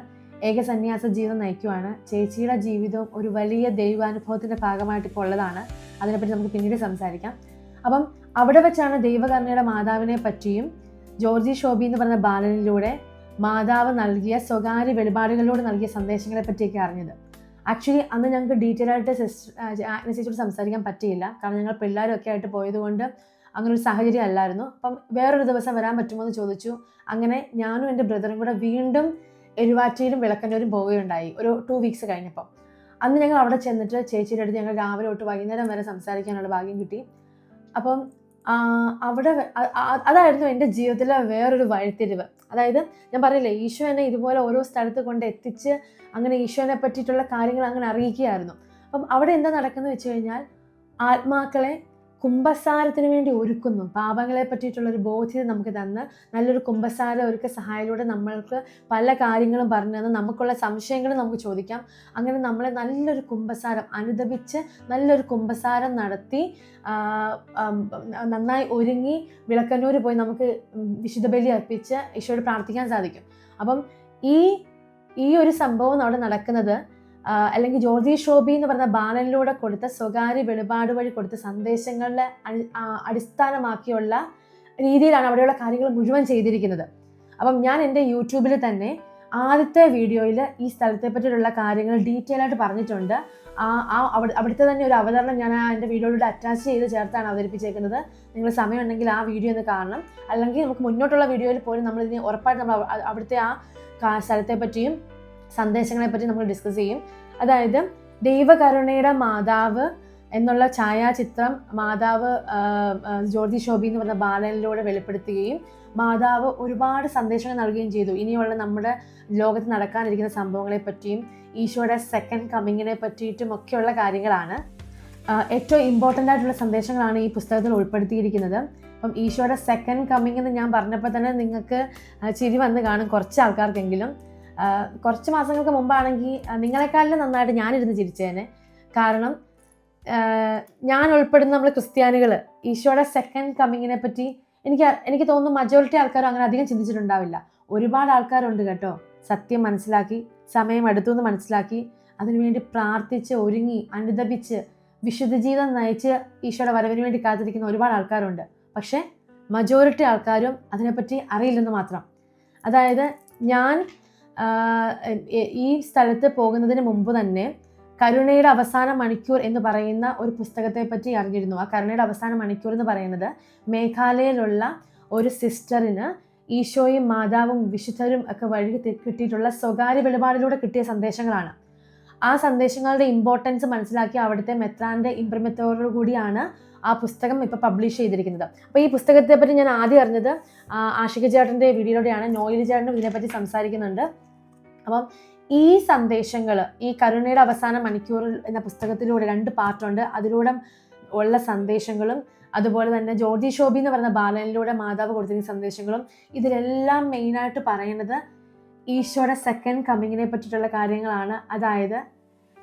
ഏകസന്യാസ ജീവിതം നയിക്കുവാണ്. ചേച്ചിയുടെ ജീവിതവും ഒരു വലിയ ദൈവാനുഭവത്തിൻ്റെ ഭാഗമായിട്ട് ഇപ്പോൾ ഉള്ളതാണ്. അതിനെപ്പറ്റി നമുക്ക് പിന്നീട് സംസാരിക്കാം. അപ്പം അവിടെ വെച്ചാണ് ദൈവകരുണയുടെ മാതാവിനെ പറ്റിയും ജോർജി ഷോബി എന്ന് പറഞ്ഞ ബാലനിലൂടെ മാതാവ് നൽകിയ സ്വകാര്യ വെളിപാടുകളിലൂടെ നൽകിയ സന്ദേശങ്ങളെ പറ്റിയൊക്കെ അറിഞ്ഞത്. ആക്ച്വലി അന്ന് ഞങ്ങൾക്ക് ഡീറ്റെയിൽ ആയിട്ട് ആഗ്നസിനോട് സംസാരിക്കാൻ പറ്റിയില്ല. കാരണം ഞങ്ങൾ പിള്ളേരൊക്കെ ആയിട്ട് പോയതുകൊണ്ട് അങ്ങനെ ഒരു സാഹചര്യം അല്ലായിരുന്നു. അപ്പം വേറൊരു ദിവസം വരാൻ പറ്റുമോ എന്ന് ചോദിച്ചു. അങ്ങനെ ഞാനും എൻ്റെ ബ്രദറും കൂടെ വീണ്ടും എരുവാറ്റിയിലും വിളക്കന്നൂരും പോവുകയുണ്ടായി ഒരു 2 വീക്സ് കഴിഞ്ഞപ്പോൾ. അന്ന് ഞങ്ങൾ അവിടെ ചെന്നിട്ട് ചേച്ചിയുടെ അടുത്ത് ഞങ്ങൾ രാവിലെ തൊട്ട് വൈകുന്നേരം വരെ സംസാരിക്കാനുള്ള ഭാഗ്യം കിട്ടി. അപ്പം അവിടെ അതായിരുന്നു എൻ്റെ ജീവിതത്തിലെ വേറൊരു വഴിത്തിരിവ്. അതായത് ഞാൻ പറയില്ലേ, ഈശോ എന്നെ ഇതുപോലെ ഓരോ സ്ഥലത്ത് കൊണ്ട് എത്തിച്ച് അങ്ങനെ ഈശോനെ പറ്റിയിട്ടുള്ള കാര്യങ്ങൾ അങ്ങനെ അറിയിക്കുകയായിരുന്നു. അപ്പം അവിടെ എന്താ നടക്കുന്നത് വെച്ച് കഴിഞ്ഞാൽ, ആത്മാക്കളെ കുംഭസാരത്തിന് വേണ്ടി ഒരുക്കുന്നു. പാപങ്ങളെ പറ്റിയിട്ടുള്ളൊരു ബോധ്യത നമുക്ക് തന്ന് നല്ലൊരു കുംഭസാര ഒരുക്ക സഹായത്തിലൂടെ നമ്മൾക്ക് പല കാര്യങ്ങളും പറഞ്ഞു തന്ന് നമുക്കുള്ള സംശയങ്ങൾ നമുക്ക് ചോദിക്കാം. അങ്ങനെ നമ്മളെ നല്ലൊരു കുംഭസാരം അനുദപിച്ച് നല്ലൊരു കുംഭസാരം നടത്തി നന്നായി ഒരുങ്ങി വിളക്കന്നൂർ പോയി നമുക്ക് വിശുദ്ധ ബലി അർപ്പിച്ച് ഈശോയോട് പ്രാർത്ഥിക്കാൻ സാധിക്കും. അപ്പം ഈ ഒരു സംഭവം അവിടെ നടക്കുന്നത് അല്ലെങ്കിൽ ജോർജി ഷോബി എന്ന് പറഞ്ഞ ബാലനിലൂടെ കൊടുത്ത സ്വകാര്യ വെളിപാട് വഴി കൊടുത്ത സന്ദേശങ്ങളെ അടിസ്ഥാനമാക്കിയുള്ള രീതിയിലാണ് അവിടെയുള്ള കാര്യങ്ങൾ മുഴുവൻ ചെയ്തിരിക്കുന്നത്. അപ്പം ഞാൻ എൻ്റെ യൂട്യൂബിൽ തന്നെ ആദ്യത്തെ വീഡിയോയിൽ ഈ സ്ഥലത്തെ പറ്റിയുള്ള കാര്യങ്ങൾ ഡീറ്റെയിൽ ആയിട്ട് പറഞ്ഞിട്ടുണ്ട്. അവിടുത്തെ തന്നെ ഒരു അവതരണം ഞാൻ എൻ്റെ വീഡിയോയിലൂടെ അറ്റാച്ച് ചെയ്ത് ചേർത്താണ് അവതരിപ്പിച്ചേക്കുന്നത്. നിങ്ങൾ സമയമുണ്ടെങ്കിൽ ആ വീഡിയോ ഒന്ന് കാണണം. അല്ലെങ്കിൽ നമുക്ക് മുന്നോട്ടുള്ള വീഡിയോയിൽ പോലും നമ്മളിതിന് ഉറപ്പായിട്ട് നമ്മൾ അവിടുത്തെ ആ സ്ഥലത്തെ പറ്റിയും സന്ദേശങ്ങളെ പറ്റി നമ്മൾ ഡിസ്കസ് ചെയ്യും. അതായത് ദൈവകരുണയുടെ മാതാവ് എന്നുള്ള ഛായാചിത്രം മാതാവ് ജോർജി ഷോബി എന്ന് പറഞ്ഞ ബാലനിലൂടെ വെളിപ്പെടുത്തുകയും മാതാവ് ഒരുപാട് സന്ദേശങ്ങൾ നൽകുകയും ചെയ്തു. ഇനിയുള്ള നമ്മുടെ ലോകത്ത് നടക്കാനിരിക്കുന്ന സംഭവങ്ങളെ പറ്റിയും ഈശോയുടെ സെക്കൻഡ് കമ്മിങ്ങിനെ പറ്റിയിട്ടും ഒക്കെയുള്ള കാര്യങ്ങളാണ്. ഏറ്റവും ഇമ്പോർട്ടൻ്റ് ആയിട്ടുള്ള സന്ദേശങ്ങളാണ് ഈ പുസ്തകത്തിൽ ഉൾപ്പെടുത്തിയിരിക്കുന്നത്. അപ്പം ഈശോയുടെ സെക്കൻഡ് കമ്മിങ് എന്ന് ഞാൻ പറഞ്ഞപ്പോൾ തന്നെ നിങ്ങൾക്ക് ചിരി വന്ന് കാണും കുറച്ച് ആൾക്കാർക്കെങ്കിലും. കുറച്ച് മാസങ്ങൾക്ക് മുമ്പാണെങ്കിൽ നിങ്ങളെക്കാളിലും നന്നായിട്ട് ഞാനിരുന്ന് ചിരിച്ചേനെ. കാരണം ഞാൻ ഉൾപ്പെടുന്ന നമ്മൾ ക്രിസ്ത്യാനികൾ ഈശോയുടെ സെക്കൻഡ് കമ്മിങ്ങിനെ പറ്റി എനിക്ക് തോന്നുന്നു മജോറിറ്റി ആൾക്കാരും അങ്ങനെ അധികം ചിന്തിച്ചിട്ടുണ്ടാവില്ല. ഒരുപാട് ആൾക്കാരുണ്ട് കേട്ടോ, സത്യം മനസ്സിലാക്കി സമയം എടുത്തു എന്ന് മനസ്സിലാക്കി അതിനുവേണ്ടി പ്രാർത്ഥിച്ച് ഒരുങ്ങി അനുദപിച്ച് വിശുദ്ധ ജീവിതം നയിച്ച് ഈശോയുടെ വരവിന് വേണ്ടി കാത്തിരിക്കുന്ന ഒരുപാട് ആൾക്കാരുണ്ട്. പക്ഷേ മജോറിറ്റി ആൾക്കാരും അതിനെപ്പറ്റി അറിയില്ലെന്ന് മാത്രം. അതായത് ഞാൻ ഈ സ്ഥലത്ത് പോകുന്നതിന് മുമ്പ് തന്നെ കരുണയുടെ അവസാന മണിക്കൂർ എന്ന് പറയുന്ന ഒരു പുസ്തകത്തെ പറ്റി അറിഞ്ഞിരുന്നു. ആ കരുണയുടെ അവസാന മണിക്കൂർ എന്ന് പറയുന്നത് മേഘാലയയിലുള്ള ഒരു സിസ്റ്ററിന് ഈശോയും മാതാവും വിശുദ്ധരും ഒക്കെ വഴി കിട്ടിയിട്ടുള്ള സ്വകാര്യ വെളിപാടിലൂടെ കിട്ടിയ സന്ദേശങ്ങളാണ്. ആ സന്ദേശങ്ങളുടെ ഇമ്പോർട്ടൻസ് മനസ്സിലാക്കി അവിടുത്തെ മെത്രാൻ്റെ ഇംപ്രിമത്തോടു കൂടിയാണ് ആ പുസ്തകം ഇപ്പോൾ പബ്ലിഷ് ചെയ്തിരിക്കുന്നത്. അപ്പോൾ ഈ പുസ്തകത്തെ പറ്റി ഞാൻ ആദ്യം അറിഞ്ഞത് ആഷിക ചേട്ടൻ്റെ വീഡിയോയിലൂടെയാണ്. നോയിലി ചേട്ടനും ഇതിനെപ്പറ്റി സംസാരിക്കുന്നുണ്ട്. അപ്പം ഈ സന്ദേശങ്ങൾ ഈ കരുണയുടെ അവസാന മണിക്കൂറിൽ എന്ന പുസ്തകത്തിലൂടെ 2 പാർട്ടുണ്ട്. അതിലൂടെ ഉള്ള സന്ദേശങ്ങളും അതുപോലെ തന്നെ ജോർജി ഷോബി എന്ന് പറയുന്ന ബാലനിലൂടെ മാതാവ് കൊടുത്തിരിക്കുന്ന സന്ദേശങ്ങളും ഇതിലെല്ലാം മെയിനായിട്ട് പറയുന്നത് ഈശോയുടെ സെക്കൻഡ് കമ്മിങ്ങിനെ പറ്റിയിട്ടുള്ള കാര്യങ്ങളാണ്. അതായത്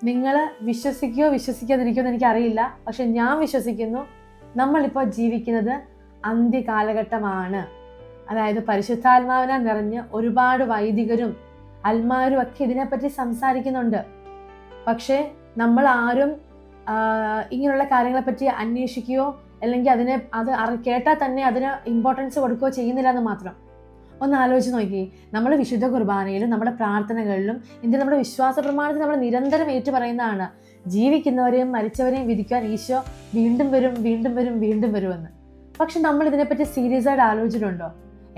നിങ്ങൾ വിശ്വസിക്കുകയോ വിശ്വസിക്കാതിരിക്കുമോ എന്ന് എനിക്കറിയില്ല, പക്ഷെ ഞാൻ വിശ്വസിക്കുന്നു നമ്മളിപ്പോൾ ജീവിക്കുന്നത് അന്ത്യകാലഘട്ടമാണ്. അതായത് പരിശുദ്ധാത്മാവിനെ നിറഞ്ഞ് ഒരുപാട് വൈദികരും അൽമാരും ഒക്കെ ഇതിനെപ്പറ്റി സംസാരിക്കുന്നുണ്ട്. പക്ഷേ നമ്മൾ ആരും ഇങ്ങനെയുള്ള കാര്യങ്ങളെപ്പറ്റി അന്വേഷിക്കുകയോ അല്ലെങ്കിൽ അത് കേട്ടാൽ തന്നെ അതിന് ഇമ്പോർട്ടൻസ് കൊടുക്കുകയോ ചെയ്യുന്നില്ല എന്ന് മാത്രം. ഒന്ന് ആലോചിച്ച് നോക്കി, നമ്മൾ വിശുദ്ധ കുർബാനയിലും നമ്മുടെ പ്രാർത്ഥനകളിലും നമ്മുടെ വിശ്വാസ പ്രമാണത്തിൽ നമ്മൾ നിരന്തരം ഏറ്റുപറയുന്നതാണ് ജീവിക്കുന്നവരെയും മരിച്ചവരെയും വിധിക്കാൻ ഈശോ വീണ്ടും വരും വീണ്ടും വരും വീണ്ടും വരുമെന്ന്. പക്ഷെ നമ്മൾ ഇതിനെപ്പറ്റി സീരിയസ് ആയിട്ട് ആലോചിച്ചിട്ടുണ്ടോ?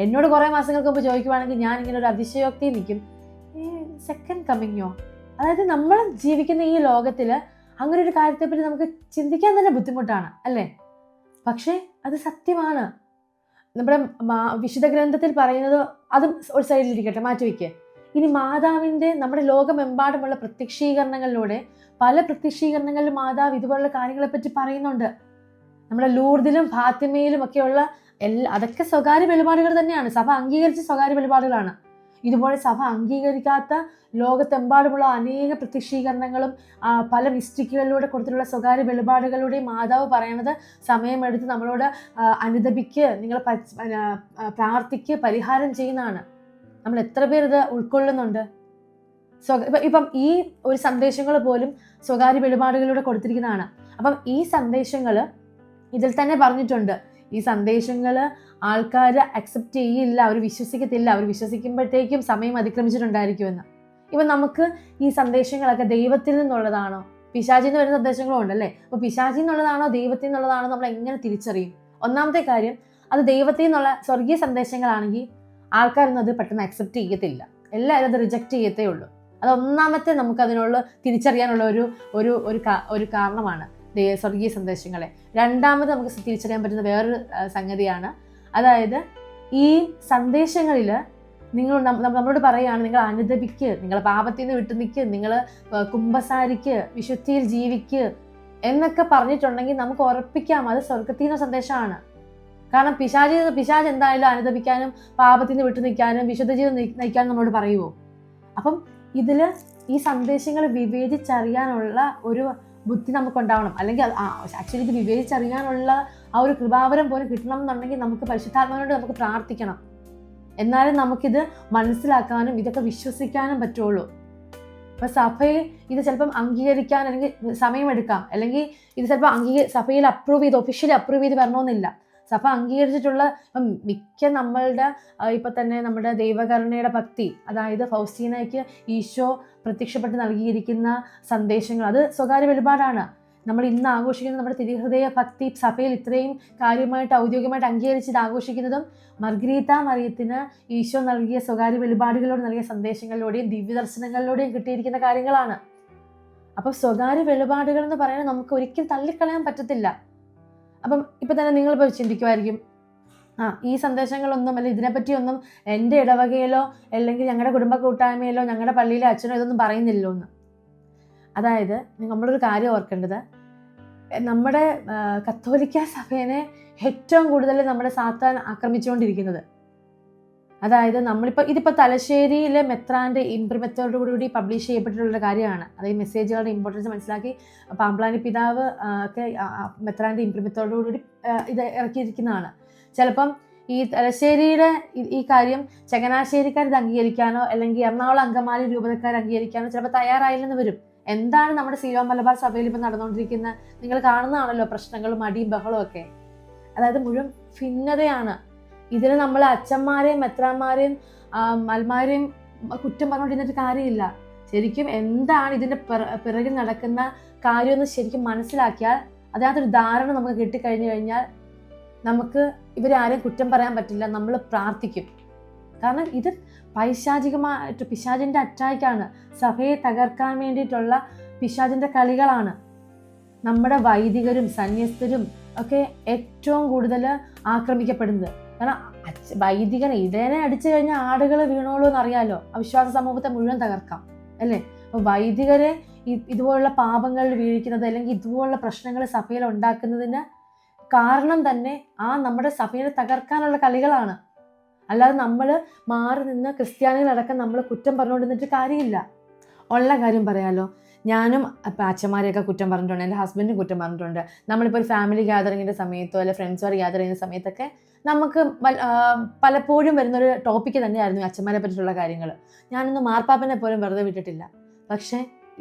എന്നോട് കുറേ മാസങ്ങൾക്ക് മുമ്പ് ചോദിക്കുവാണെങ്കിൽ ഞാൻ ഇങ്ങനെ ഒരു അതിശയോക്തി നിൽക്കും, സെക്കൻഡ് കമ്മിങ്ങോ? അതായത് നമ്മൾ ജീവിക്കുന്ന ഈ ലോകത്തിൽ അങ്ങനെ ഒരു കാര്യത്തെപ്പറ്റി നമുക്ക് ചിന്തിക്കാൻ തന്നെ ബുദ്ധിമുട്ടാണ് അല്ലേ? പക്ഷേ അത് സത്യമാണ്. നമ്മുടെ വിശുദ്ധ ഗ്രന്ഥത്തിൽ പറയുന്നത് അതും ഒരു സൈഡിലിരിക്കട്ടെ, മാറ്റിവെക്കുക. ഇനി മാതാവിൻ്റെ നമ്മുടെ ലോകമെമ്പാടുമുള്ള പ്രത്യക്ഷീകരണങ്ങളിലൂടെ പല പ്രത്യക്ഷീകരണങ്ങളിലും മാതാവ് ഇതുപോലുള്ള കാര്യങ്ങളെപ്പറ്റി പറയുന്നുണ്ട്. നമ്മുടെ ലൂർദിലും ഫാത്തിമയിലും ഒക്കെയുള്ള അതൊക്കെ സ്വകാര്യ വെളിപാടുകൾ തന്നെയാണ്. സഭ അംഗീകരിച്ച സ്വകാര്യ വെളിപാടുകളാണ്. ഇതുപോലെ സഭ അംഗീകരിക്കാത്ത ലോകത്തെമ്പാടുമുള്ള അനേക പ്രത്യക്ഷീകരണങ്ങളും പല മിസ്റ്റിക്കുകളിലൂടെ കൊടുത്തിട്ടുള്ള സ്വകാര്യ വെളിപാടുകളുടെയും മാതാവ് പറയുന്നത് സമയമെടുത്ത് നമ്മളോട് അനുദപിക്ക്, നിങ്ങൾ പ്രാർത്ഥിക്ക്, പരിഹാരം ചെയ്യുന്നതാണ്. നമ്മൾ എത്ര പേർ ഇത് ഉൾക്കൊള്ളുന്നുണ്ട്? ഇപ്പം ഈ ഒരു സന്ദേശങ്ങൾ പോലും സ്വകാര്യ വെളിപാടുകളിലൂടെ കൊടുത്തിരിക്കുന്നതാണ്. അപ്പം ഈ സന്ദേശങ്ങൾ ഇതിൽ തന്നെ പറഞ്ഞിട്ടുണ്ട്. ഈ സന്ദേശങ്ങൾ ആൾക്കാർ അക്സെപ്റ്റ് ചെയ്യില്ല, അവർ വിശ്വസിക്കത്തില്ല. അവർ വിശ്വസിക്കുമ്പോഴത്തേക്കും സമയം അതിക്രമിച്ചിട്ടുണ്ടായിരിക്കുമെന്ന്. ഇപ്പം നമുക്ക് ഈ സന്ദേശങ്ങളൊക്കെ ദൈവത്തിൽ നിന്നുള്ളതാണോ, പിശാചിൽ നിന്ന് വരുന്ന സന്ദേശങ്ങളും ഉണ്ടല്ലേ? അപ്പോൾ പിശാചിൽ നിന്നുള്ളതാണോ ദൈവത്തിൽ നിന്നുള്ളതാണോ നമ്മൾ എങ്ങനെ തിരിച്ചറിയും? ഒന്നാമത്തെ കാര്യം, അത് ദൈവത്തിൽ നിന്നുള്ള സ്വർഗീയ സന്ദേശങ്ങളാണെങ്കിൽ ആൾക്കാരൊന്നും അത് പെട്ടെന്ന് അക്സെപ്റ്റ് ചെയ്യത്തില്ല. എല്ലാവരും അത് റിജക്റ്റ് ചെയ്യത്തേ ഉള്ളൂ. അത് ഒന്നാമത്തെ നമുക്ക് അതിനുള്ള തിരിച്ചറിയാനുള്ള ഒരു കാരണമാണ് സ്വർഗീയ സന്ദേശങ്ങളെ. രണ്ടാമത് നമുക്ക് തിരിച്ചറിയാൻ പറ്റുന്ന വേറൊരു സംഗതിയാണ്, അതായത് ഈ സന്ദേശങ്ങളിൽ നമ്മളോട് പറയുകയാണ്, നിങ്ങൾ അനുദപിക്ക്, നിങ്ങൾ പാപത്തിൽ നിന്ന് വിട്ടു നിൽക്ക്, നിങ്ങൾ കുമ്പസാരിക്ക്, വിശുദ്ധിയിൽ ജീവിക്ക്, എന്നൊക്കെ പറഞ്ഞിട്ടുണ്ടെങ്കിൽ നമുക്ക് ഉറപ്പിക്കാം അത് സ്വർഗത്തിൽ നിന്ന് സന്ദേശമാണ്. കാരണം പിശാച് എന്തായാലും അനുദപിക്കാനും പാപത്തിൽ നിന്ന് വിട്ടു നിൽക്കാനും വിശുദ്ധ ജീവിതം നയിക്കാനും നമ്മളോട് പറയുമോ? അപ്പം ഇതില് ഈ സന്ദേശങ്ങൾ വിവേചിച്ചറിയാനുള്ള ഒരു ബുദ്ധി നമുക്കുണ്ടാവണം. അല്ലെങ്കിൽ ആക്ച്വലി ഇത് വിവേചിച്ചറിയാനുള്ള ആ ഒരു കൃപാവരം പോലും കിട്ടണം എന്നുണ്ടെങ്കിൽ നമുക്ക് പരിശുദ്ധാത്മാവിനോട് നമുക്ക് പ്രാർത്ഥിക്കണം. എന്നാലും നമുക്കിത് മനസ്സിലാക്കാനും ഇതൊക്കെ വിശ്വസിക്കാനും പറ്റുള്ളൂ. അപ്പൊ സഭയെ ഇത് ചിലപ്പം അംഗീകരിക്കാൻ അല്ലെങ്കിൽ സമയമെടുക്കാം, അല്ലെങ്കിൽ ഇത് ചിലപ്പോൾ സഭയിൽ ഒഫീഷ്യലി അപ്രൂവ് ചെയ്ത് വരണമെന്നില്ല. സഭ അംഗീകരിച്ചിട്ടുള്ള മിക്ക നമ്മളുടെ ഇപ്പൊ തന്നെ നമ്മുടെ ദൈവകരുണയുടെ ഭക്തി, അതായത് ഫൗസ്റ്റീനയ്ക്ക് ഈശോ പ്രത്യക്ഷപ്പെട്ട് നൽകിയിരിക്കുന്ന സന്ദേശങ്ങൾ, അത് സ്വകാര്യ വെളിപാടാണ്. നമ്മൾ ഇന്ന് ആഘോഷിക്കുന്ന നമ്മുടെ തിരുഹൃദയ ഭക്തി സഭയിൽ ഇത്രയും കാര്യമായിട്ട് ഔദ്യോഗികമായിട്ട് അംഗീകരിച്ചത് ആഘോഷിക്കുന്നതും മർഗരീത്ത മറിയത്തിന് ഈശോ നൽകിയ സ്വകാര്യ വെളിപാടുകളോട് നൽകിയ സന്ദേശങ്ങളിലൂടെയും ദിവ്യദർശനങ്ങളിലൂടെയും കിട്ടിയിരിക്കുന്ന കാര്യങ്ങളാണ്. അപ്പൊ സ്വകാര്യ വെളിപാടുകൾ എന്ന് പറയുന്നത് നമുക്ക് ഒരിക്കലും തള്ളിക്കളയാൻ പറ്റത്തില്ല. അപ്പം ഇപ്പൊ തന്നെ നിങ്ങളിപ്പോൾ ചിന്തിക്കുമായിരിക്കും, ഈ സന്ദേശങ്ങളൊന്നും അല്ലെങ്കിൽ ഇതിനെപ്പറ്റിയൊന്നും എൻ്റെ ഇടവകയിലോ അല്ലെങ്കിൽ ഞങ്ങളുടെ കുടുംബ കൂട്ടായ്മയിലോ ഞങ്ങളുടെ പള്ളിയിലെ അച്ഛനോ ഇതൊന്നും പറയുന്നില്ലോ എന്ന്. അതായത് നമ്മളൊരു കാര്യം ഓർക്കേണ്ടത്, നമ്മുടെ കത്തോലിക്ക സഭേനെ ഏറ്റവും കൂടുതൽ നമ്മുടെ സാത്താൻ ആക്രമിച്ചുകൊണ്ടിരിക്കുന്നത്, അതായത് ഇതിപ്പോൾ തലശ്ശേരിയിലെ മെത്രാൻ്റെ ഇംപ്രിമെത്തോടുകൂടി പബ്ലിഷ് ചെയ്യപ്പെട്ടിട്ടുള്ള കാര്യമാണ്. അത് ഈ മെസ്സേജുകളുടെ ഇമ്പോർട്ടൻസ് മനസ്സിലാക്കി പാമ്പ്ലാനി പിതാവ് ഒക്കെ മെത്രാൻ്റെ ഇംപ്രിമെത്തോടുകൂടി ഇത് ഇറക്കിയിരിക്കുന്നതാണ്. ചിലപ്പം ഈ തലശ്ശേരിയുടെ ഈ കാര്യം ചങ്ങനാശ്ശേരിക്കാർ ഇത് അംഗീകരിക്കാനോ അല്ലെങ്കിൽ എറണാകുളം അങ്കമാലി രൂപതക്കാർ അംഗീകരിക്കാനോ ചിലപ്പോൾ തയ്യാറായില്ലെന്ന് വരും. എന്താണ് നമ്മുടെ സീറോ മലബാർ സഭയിൽ ഇപ്പം നടന്നുകൊണ്ടിരിക്കുന്ന നിങ്ങൾ കാണുന്നതാണല്ലോ, പ്രശ്നങ്ങളും അടിയും ബഹളവും ഒക്കെ. അതായത് മുഴുവൻ ഭിന്നതയാണ്. ഇതിന് നമ്മൾ അച്ഛന്മാരെയും മെത്രാന്മാരെയും മൽമാരെയും കുറ്റം പറഞ്ഞുകൊണ്ടിരുന്നിട്ട് കാര്യമില്ല. ശരിക്കും എന്താണ് ഇതിന്റെ പിറകിൽ നടക്കുന്ന കാര്യമെന്ന് ശരിക്കും മനസ്സിലാക്കിയാൽ അതിനകത്തൊരു ധാരണ നമുക്ക് കിട്ടിക്കഴിഞ്ഞു കഴിഞ്ഞാൽ നമുക്ക് ഇവരാരെയും കുറ്റം പറയാൻ പറ്റില്ല. നമ്മൾ പ്രാർത്ഥിക്കും. കാരണം ഇത് പൈശാചികമായിട്ട് പിശാചിന്റെ അറ്റാക്കാണ്. സഭയെ തകർക്കാൻ വേണ്ടിയിട്ടുള്ള പിശാചിന്റെ കളികളാണ്. നമ്മുടെ വൈദികരും സന്യസ്തരും ഒക്കെ ഏറ്റവും കൂടുതൽ ആക്രമിക്കപ്പെടുന്നത്. കാരണം വൈദികനെ ഇടേനെ അടിച്ചു കഴിഞ്ഞാൽ ആടുകൾ വീണോളൂ എന്നറിയാലോ. അവിശ്വാസ സമൂഹത്തെ മുഴുവൻ തകർക്കാം അല്ലേ? അപ്പൊ വൈദികരെ ഇതുപോലുള്ള പാപങ്ങളിൽ വീഴിക്കുന്നത് അല്ലെങ്കിൽ ഇതുപോലുള്ള പ്രശ്നങ്ങൾ സഭയിൽ ഉണ്ടാക്കുന്നതിന് കാരണം തന്നെ നമ്മുടെ സഭയെ തകർക്കാനുള്ള കളികളാണ്. അല്ലാതെ നമ്മൾ മാറി നിന്ന് ക്രിസ്ത്യാനികളടക്കം നമ്മൾ കുറ്റം പറഞ്ഞുകൊണ്ടിരുന്നിട്ട് കാര്യമില്ല. ഉള്ള കാര്യം പറയാലോ, ഞാനും അച്ഛന്മാരെയൊക്കെ കുറ്റം പറഞ്ഞിട്ടുണ്ട്, എൻ്റെ ഹസ്ബൻഡും കുറ്റം പറഞ്ഞിട്ടുണ്ട്. നമ്മളിപ്പോൾ ഒരു ഫാമിലി ഗ്യാതറിങ്ങിൻ്റെ സമയത്തോ അല്ലെങ്കിൽ ഫ്രണ്ട്സുമായിട്ട് ഗ്യാദർ ചെയ്യുന്ന സമയത്തൊക്കെ നമുക്ക് പലപ്പോഴും വരുന്നൊരു ടോപ്പിക്ക് തന്നെയായിരുന്നു അച്ഛന്മാരെ പറ്റിയിട്ടുള്ള കാര്യങ്ങൾ. ഞാനൊന്നും മാർപ്പാപ്പനെ പോലും വെറുതെ വിട്ടിട്ടില്ല. പക്ഷേ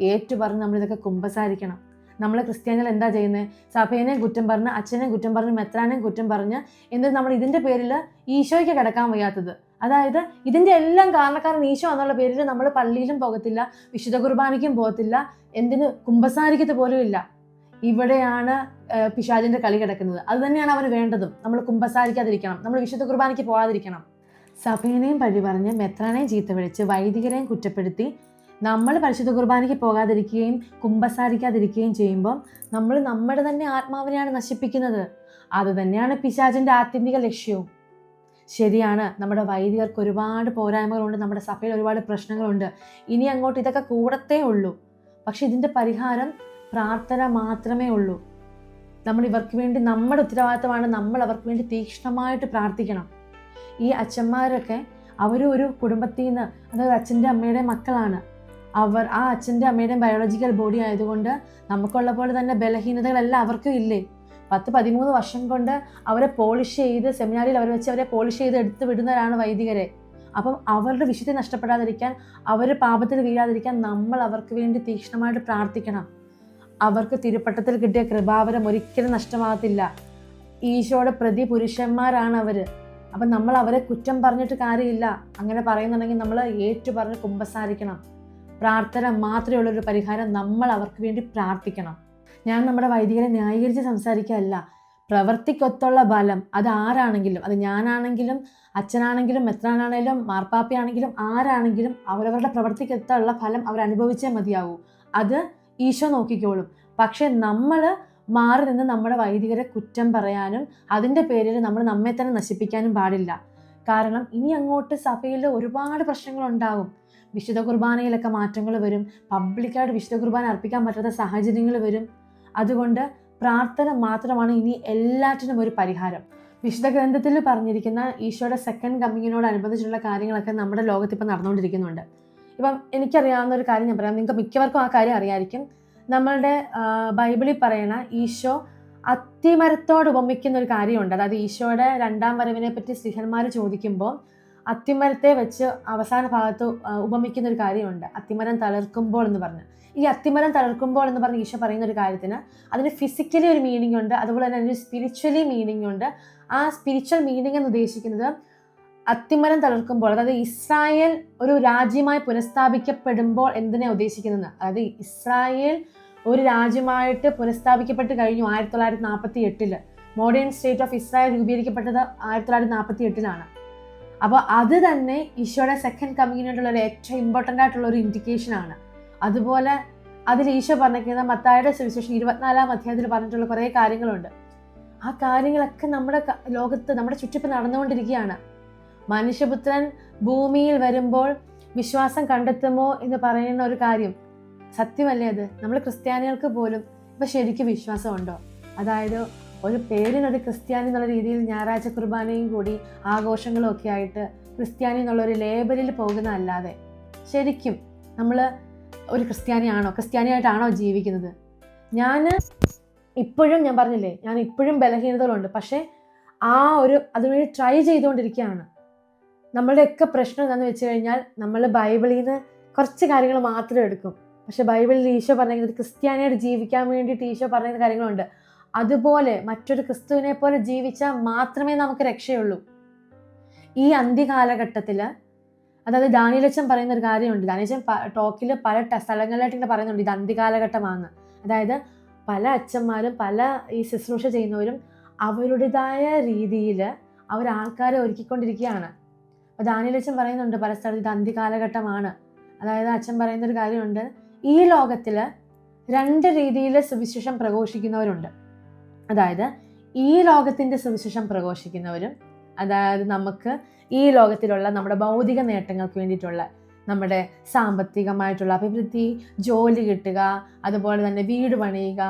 പറഞ്ഞ് നമ്മളിതൊക്കെ കുമ്പസാരിക്കണം. നമ്മൾ ക്രിസ്ത്യാനികൾ എന്താ ചെയ്യുന്നത്? സഭേനെ കുറ്റം പറഞ്ഞ്, അച്ഛനെ കുറ്റം പറഞ്ഞ്, മെത്രാനെ കുറ്റം പറഞ്ഞ്, എന്നിട്ട് നമ്മൾ ഇതിൻ്റെ പേരിൽ ഈശോയ്ക്ക് കിടക്കാൻ വയ്യാത്തത്. അതായത് ഇതിൻ്റെ എല്ലാം കാരണക്കാരൻ ഈശോ എന്നുള്ള പേരിൽ നമ്മൾ പള്ളിയിലും പോകത്തില്ല, വിശുദ്ധ കുർബാനയ്ക്കും പോകത്തില്ല, എന്തിന് കുമ്പസാരിക്കത്ത് പോലും ഇല്ല. ഇവിടെയാണ് പിശാചിന്റെ കളി കിടക്കുന്നത്. അത് തന്നെയാണ് അവർ വേണ്ടതും. നമ്മൾ കുമ്പസാരിക്കാതിരിക്കണം, നമ്മൾ വിശുദ്ധ കുർബാനയ്ക്ക് പോകാതിരിക്കണം. സഭേനെയും പഴി പറഞ്ഞ്, മെത്രാനെയും ചീത്ത വിളിച്ച്, വൈദികരെയും കുറ്റപ്പെടുത്തി നമ്മൾ പരിശുദ്ധ കുർബാനയ്ക്ക് പോകാതിരിക്കുകയും കുമ്പസാരിക്കാതിരിക്കുകയും ചെയ്യുമ്പോൾ നമ്മൾ നമ്മുടെ തന്നെ ആത്മാവിനെയാണ് നശിപ്പിക്കുന്നത്. അത് തന്നെയാണ് പിശാചിന്റെ ആത്യന്തിക ലക്ഷ്യവും. ശരിയാണ്, നമ്മുടെ വൈദികർക്ക് ഒരുപാട് പോരായ്മകളുണ്ട്, നമ്മുടെ സഭയിൽ ഒരുപാട് പ്രശ്നങ്ങളുണ്ട്. ഇനി അങ്ങോട്ട് ഇതൊക്കെ കൂടത്തേ ഉള്ളൂ. പക്ഷെ ഇതിൻ്റെ പരിഹാരം പ്രാർത്ഥന മാത്രമേ ഉള്ളൂ. നമ്മൾ ഇവർക്ക് വേണ്ടി, നമ്മുടെ ഉത്തരവാദിത്തമാണ് നമ്മൾ അവർക്ക് വേണ്ടി തീക്ഷ്ണമായിട്ട് പ്രാർത്ഥിക്കണം. ഈ അച്ഛന്മാരൊക്കെ ഒരു കുടുംബത്തിൽ നിന്ന്, അതായത് അച്ഛൻ്റെ അമ്മയുടെ മക്കളാണ്. ആ അച്ഛൻ്റെ അമ്മയുടെയും ബയോളജിക്കൽ ബോഡി ആയതുകൊണ്ട് നമുക്കുള്ള പോലെ തന്നെ ബലഹീനതകളെല്ലാം അവർക്കും ഇല്ലേ? 10-13 വർഷം കൊണ്ട് അവരെ പോളിഷ് ചെയ്ത്, സെമിനാരിൽ അവരെ പോളിഷ് ചെയ്ത് എടുത്ത് വിടുന്നവരാണ് വൈദികരെ. അപ്പം അവരുടെ വിശുദ്ധി നഷ്ടപ്പെടാതിരിക്കാൻ, അവർ പാപത്തിൽ വീഴാതിരിക്കാൻ നമ്മൾ അവർക്ക് വേണ്ടി തീക്ഷ്ണമായിട്ട് പ്രാർത്ഥിക്കണം. അവർക്ക് തിരുപ്പട്ടത്തിൽ കിട്ടിയ കൃപാവരം ഒരിക്കലും നഷ്ടമാകത്തില്ല. ഈശോയുടെ പ്രതി പുരുഷന്മാരാണ് അവർ. അപ്പം നമ്മൾ അവരെ കുറ്റം പറഞ്ഞിട്ട് കാര്യമില്ല. അങ്ങനെ പറയുന്നുണ്ടെങ്കിൽ നമ്മൾ പറഞ്ഞ് കുമ്പസാരിക്കണം. പ്രാർത്ഥന മാത്രമേ ഉള്ളൊരു പരിഹാരം. നമ്മൾ അവർക്ക് വേണ്ടി പ്രാർത്ഥിക്കണം. ഞാൻ നമ്മുടെ വൈദികരെ ന്യായീകരിച്ച് സംസാരിക്കുകയല്ല. പ്രവൃത്തിക്കൊത്തുള്ള ബലം അത് ആരാണെങ്കിലും, അത് ഞാനാണെങ്കിലും അച്ഛനാണെങ്കിലും മെത്രാനാണെങ്കിലും മാർപ്പാപ്പയാണെങ്കിലും ആരാണെങ്കിലും അവരവരുടെ പ്രവൃത്തിക്കൊത്തുള്ള ഫലം അവരനുഭവിച്ചേ മതിയാവൂ. അത് ഈശോ നോക്കിക്കോളും. പക്ഷെ നമ്മൾ മാറി നിന്ന് നമ്മുടെ വൈദികരെ കുറ്റം പറയാനും അതിൻ്റെ പേരിൽ നമ്മൾ നമ്മെ തന്നെ നശിപ്പിക്കാനും പാടില്ല. കാരണം ഇനി അങ്ങോട്ട് സഭയിൽ ഒരുപാട് പ്രശ്നങ്ങളുണ്ടാകും. വിശുദ്ധ കുർബാനയിലൊക്കെ മാറ്റങ്ങൾ വരും. പബ്ലിക്കായിട്ട് വിശുദ്ധ കുർബാന അർപ്പിക്കാൻ പറ്റാത്ത സാഹചര്യങ്ങൾ വരും. അതുകൊണ്ട് പ്രാർത്ഥന മാത്രമാണ് ഇനി എല്ലാറ്റിനും ഒരു പരിഹാരം. വിശുദ്ധ ഗ്രന്ഥത്തിൽ പറഞ്ഞിരിക്കുന്ന ഈശോയുടെ സെക്കൻഡ് കമ്മിങ്ങിനോടനുബന്ധിച്ചുള്ള കാര്യങ്ങളൊക്കെ നമ്മുടെ ലോകത്ത് ഇപ്പം നടന്നുകൊണ്ടിരിക്കുന്നുണ്ട്. ഇപ്പം എനിക്കറിയാവുന്ന ഒരു കാര്യം ഞാൻ പറയാം, നിങ്ങൾക്ക് മിക്കവർക്കും ആ കാര്യം അറിയായിരിക്കും. നമ്മളുടെ ബൈബിളിൽ പറയണ ഈശോ അത്തിമരത്തോട് ഉപമിക്കുന്ന ഒരു കാര്യമുണ്ട്. അതായത് ഈശോയുടെ രണ്ടാം വരവിനെ പറ്റി സ്ത്രീഹന്മാർ ചോദിക്കുമ്പോൾ അത്തിമരത്തെ വെച്ച് അവസാന ഭാഗത്ത് ഉപമിക്കുന്ന ഒരു കാര്യമുണ്ട്, അത്തിമരം തളിർക്കുമ്പോൾ എന്ന് പറഞ്ഞ്. ഈ അത്തിമരം തളിർക്കുമ്പോൾ എന്ന് പറഞ്ഞ് ഈശോ പറയുന്ന ഒരു കാര്യത്തിന് അതിന് ഫിസിക്കലി ഒരു മീനിങ് ഉണ്ട്, അതുപോലെ തന്നെ അതിന് സ്പിരിച്വലി മീനിങ് ഉണ്ട്. ആ സ്പിരിച്വൽ മീനിങ് എന്ന് ഉദ്ദേശിക്കുന്നത് അത്തിമരം തളിർക്കുമ്പോൾ, അതായത് ഇസ്രായേൽ ഒരു രാജ്യമായി പുനഃസ്ഥാപിക്കപ്പെടുമ്പോൾ എന്തിനാണ് ഉദ്ദേശിക്കുന്നത്? അതായത് ഇസ്രായേൽ ഒരു രാജ്യമായിട്ട് പുനഃസ്ഥാപിക്കപ്പെട്ട് കഴിഞ്ഞു 1948. മോഡേൺ സ്റ്റേറ്റ് ഓഫ് ഇസ്രായേൽ രൂപീകരിക്കപ്പെട്ടത് 1948. അപ്പോൾ അത് തന്നെ ഈശോയുടെ സെക്കൻഡ് കമ്മിങ്ങിനുള്ള ഒരു ഏറ്റവും ഇമ്പോർട്ടൻ്റ് ആയിട്ടുള്ള ഒരു ഇൻഡിക്കേഷനാണ്. അതുപോലെ അതിൽ ഈശോ പറഞ്ഞിരിക്കുന്ന മത്തായിയുടെ സുവിശേഷം 24-ാം അധ്യായത്തിൽ പറഞ്ഞിട്ടുള്ള കുറേ കാര്യങ്ങളുണ്ട്. ആ കാര്യങ്ങളൊക്കെ നമ്മുടെ ലോകത്ത് നമ്മുടെ ചുറ്റിപ്പം നടന്നുകൊണ്ടിരിക്കുകയാണ്. മനുഷ്യപുത്രൻ ഭൂമിയിൽ വരുമ്പോൾ വിശ്വാസം കണ്ടെത്തുമോ എന്ന് പറയുന്ന ഒരു കാര്യം സത്യമല്ലേ അത്? നമ്മൾ ക്രിസ്ത്യാനികൾക്ക് പോലും ഇപ്പം ശരിക്കും വിശ്വാസമുണ്ടോ? അതായത് ഒരു പേരിനൊരു ക്രിസ്ത്യാനി എന്നുള്ള രീതിയിൽ ഞായറാഴ്ച കുർബാനയും കൂടി ആഘോഷങ്ങളും ഒക്കെ ആയിട്ട് ക്രിസ്ത്യാനി എന്നുള്ളൊരു ലേബലിൽ പോകുന്നതല്ലാതെ ശരിക്കും നമ്മൾ ഒരു ക്രിസ്ത്യാനിയായിട്ടാണോ ജീവിക്കുന്നത്? ഞാൻ പറഞ്ഞില്ലേ, ഞാൻ ഇപ്പോഴും ബലഹീനതകളുണ്ട്. പക്ഷേ അതിനുവേണ്ടി ട്രൈ ചെയ്തുകൊണ്ടിരിക്കുകയാണ്. നമ്മളുടെയൊക്കെ പ്രശ്നം എന്താണെന്ന് വെച്ച് കഴിഞ്ഞാൽ നമ്മൾ ബൈബിളിൽ നിന്ന് കുറച്ച് കാര്യങ്ങൾ മാത്രം എടുക്കും. പക്ഷെ ബൈബിളിൽ ഈശോ പറഞ്ഞിരിക്കുന്നത് ക്രിസ്ത്യാനിയായിട്ട് ജീവിക്കാൻ വേണ്ടിയിട്ട് ഈശോ പറയുന്ന കാര്യങ്ങളുണ്ട്. അതുപോലെ മറ്റൊരു ക്രിസ്തുവിനെ പോലെ ജീവിച്ചാൽ മാത്രമേ നമുക്ക് രക്ഷയുള്ളൂ. ഈ അന്ത്യകാലഘട്ടത്തിൽ, അതായത് ദാനിയേലച്ചൻ പറയുന്ന ഒരു കാര്യമുണ്ട്. ദാനിയേലച്ചൻ ടോക്കിൽ പല സ്ഥലങ്ങളിലായിട്ട് ഇങ്ങനെ പറയുന്നുണ്ട് ഇത് അന്ത്യകാലഘട്ടമാണെന്ന്. അതായത് പല അച്ഛന്മാരും പല ഈ ശുശ്രൂഷ ചെയ്യുന്നവരും അവരുടേതായ രീതിയിൽ ആൾക്കാരെ ഒരുക്കിക്കൊണ്ടിരിക്കുകയാണ്. അപ്പോൾ ദാനിയേലച്ചൻ പറയുന്നുണ്ട് പല സ്ഥലത്ത് ഇത് അന്ത്യകാലഘട്ടമാണ്. അതായത് അച്ഛൻ പറയുന്നൊരു കാര്യമുണ്ട്, ഈ ലോകത്തിൽ 2 രീതിയിൽ സുവിശേഷം പ്രഘോഷിക്കുന്നവരുണ്ട്. അതായത് ഈ ലോകത്തിൻ്റെ സുവിശേഷം പ്രഘോഷിക്കുന്നവരും, അതായത് നമുക്ക് ഈ ലോകത്തിലുള്ള നമ്മുടെ ഭൗതിക നേട്ടങ്ങൾക്ക് വേണ്ടിയിട്ടുള്ള നമ്മുടെ സാമ്പത്തികമായിട്ടുള്ള അഭിവൃദ്ധി, ജോലി കിട്ടുക, അതുപോലെ തന്നെ വീട് പണിയുക,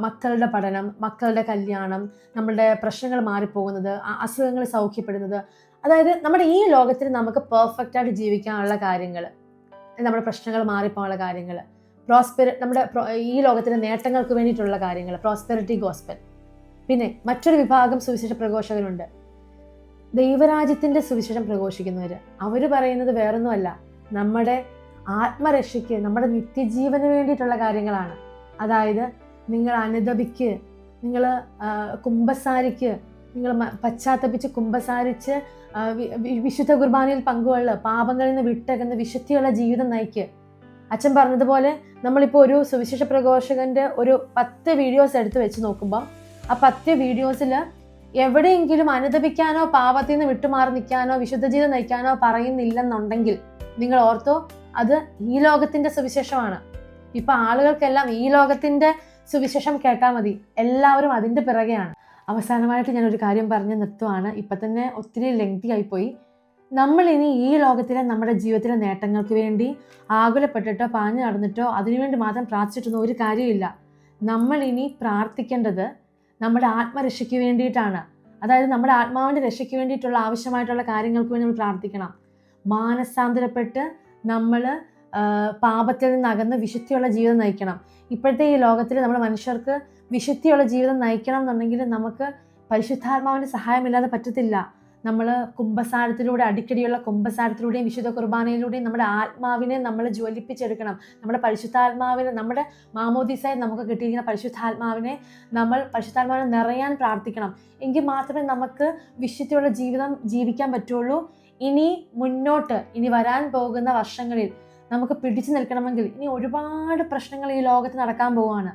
മക്കളുടെ പഠനം, മക്കളുടെ കല്യാണം, നമ്മുടെ പ്രശ്നങ്ങൾ മാറിപ്പോകുന്നത്, അസുഖങ്ങൾ സൗഖ്യപ്പെടുന്നത്, അതായത് നമ്മുടെ ഈ ലോകത്തിൽ നമുക്ക് പെർഫെക്റ്റായിട്ട് ജീവിക്കാനുള്ള കാര്യങ്ങൾ, നമ്മുടെ പ്രശ്നങ്ങൾ മാറിപ്പോകാനുള്ള കാര്യങ്ങൾ, നമ്മുടെ ഈ ലോകത്തിലെ നേട്ടങ്ങൾക്ക് വേണ്ടിയിട്ടുള്ള കാര്യങ്ങൾ, പ്രോസ്പെരിറ്റി ഗോസ്പൽ. പിന്നെ മറ്റൊരു വിഭാഗം സുവിശേഷ പ്രഘോഷകരുണ്ട്, ദൈവരാജ്യത്തിൻ്റെ സുവിശേഷം പ്രഘോഷിക്കുന്നവർ. അവർ പറയുന്നത് വേറൊന്നുമല്ല, നമ്മുടെ ആത്മരക്ഷയ്ക്ക്, നമ്മുടെ നിത്യജീവന് വേണ്ടിയിട്ടുള്ള കാര്യങ്ങളാണ്. അതായത് നിങ്ങൾ അനുദപിക്ക്, നിങ്ങൾ കുമ്പസാരിക്ക്, നിങ്ങൾ പശ്ചാത്തപിച്ച് കുമ്പസാരിച്ച് വിശുദ്ധ കുർബാനയിൽ പങ്കുകൊള്ളുക, പാപങ്ങളിൽ നിന്ന് വിട്ടകന്ന് വിശുദ്ധിയുള്ള ജീവിതം നയിക്ക്. അച്ഛൻ പറഞ്ഞതുപോലെ നമ്മളിപ്പോൾ ഒരു സുവിശേഷ പ്രഘോഷകൻ്റെ ഒരു 10 വീഡിയോസ് എടുത്ത് വെച്ച് നോക്കുമ്പോൾ ആ 10 വീഡിയോസിൽ എവിടെയെങ്കിലും അനുദപിക്കാനോ പാപത്തിൽ നിന്ന് വിട്ടുമാറി നിൽക്കാനോ വിശുദ്ധ ജീവിതം നയിക്കാനോ പറയുന്നില്ലെന്നുണ്ടെങ്കിൽ നിങ്ങൾ ഓർത്തോ, അത് ഈ ലോകത്തിൻ്റെ സുവിശേഷമാണ്. ഇപ്പം ആളുകൾക്കെല്ലാം ഈ ലോകത്തിൻ്റെ സുവിശേഷം കേട്ടാൽ മതി, എല്ലാവരും അതിൻ്റെ പിറകെയാണ്. അവസാനമായിട്ട് ഞാനൊരു കാര്യം പറഞ്ഞ് നിർത്തുവാണ്, ഇപ്പം തന്നെ ഒത്തിരി ലെങ്തി ആയിപ്പോയി. നമ്മളിനി ഈ ലോകത്തിലെ നമ്മുടെ ജീവിതത്തിലെ നേട്ടങ്ങൾക്ക് വേണ്ടി ആകുലപ്പെട്ടിട്ടോ പാഞ്ഞു നടന്നിട്ടോ അതിനുവേണ്ടി മാത്രം പ്രാർത്ഥിച്ചിട്ടൊന്നും ഒരു കാര്യമില്ല. നമ്മളിനി പ്രാർത്ഥിക്കേണ്ടത് നമ്മുടെ ആത്മരക്ഷയ്ക്ക് വേണ്ടിയിട്ടാണ്. അതായത് നമ്മുടെ ആത്മാവിൻ്റെ രക്ഷയ്ക്ക് വേണ്ടിയിട്ടുള്ള ആവശ്യമായിട്ടുള്ള കാര്യങ്ങൾക്ക് വേണ്ടി നമ്മൾ പ്രാർത്ഥിക്കണം. മാനസാന്തരപ്പെട്ട് നമ്മൾ പാപത്തിൽ നിന്ന് അകന്ന് വിശുദ്ധിയുള്ള ജീവിതം നയിക്കണം. ഇപ്പോഴത്തെ ഈ ലോകത്തിൽ നമ്മൾ മനുഷ്യർക്ക് വിശുദ്ധിയുള്ള ജീവിതം നയിക്കണം എന്നുണ്ടെങ്കിൽ നമുക്ക് പരിശുദ്ധാത്മാവിൻ്റെ സഹായമില്ലാതെ പറ്റത്തില്ല. നമ്മൾ കുമ്പസാരത്തിലൂടെ, അടിക്കടിയുള്ള കുമ്പസാരത്തിലൂടെയും വിശുദ്ധ കുർബാനയിലൂടെയും നമ്മുടെ ആത്മാവിനെ നമ്മൾ ജ്വലിപ്പിച്ചെടുക്കണം. നമ്മുടെ പരിശുദ്ധാത്മാവിനെ, നമ്മുടെ മാമോദീസായി നമുക്ക് കിട്ടിയിരിക്കുന്ന പരിശുദ്ധാത്മാവിനെ നിറയാൻ പ്രാർത്ഥിക്കണം. എങ്കിൽ മാത്രമേ നമുക്ക് വിശുദ്ധിയുള്ള ജീവിതം ജീവിക്കാൻ പറ്റുള്ളൂ. ഇനി വരാൻ പോകുന്ന വർഷങ്ങളിൽ നമുക്ക് പിടിച്ചു നിൽക്കണമെങ്കിൽ ഇനി ഒരുപാട് പ്രശ്നങ്ങൾ ഈ ലോകത്ത് നടക്കാൻ പോവുകയാണ്.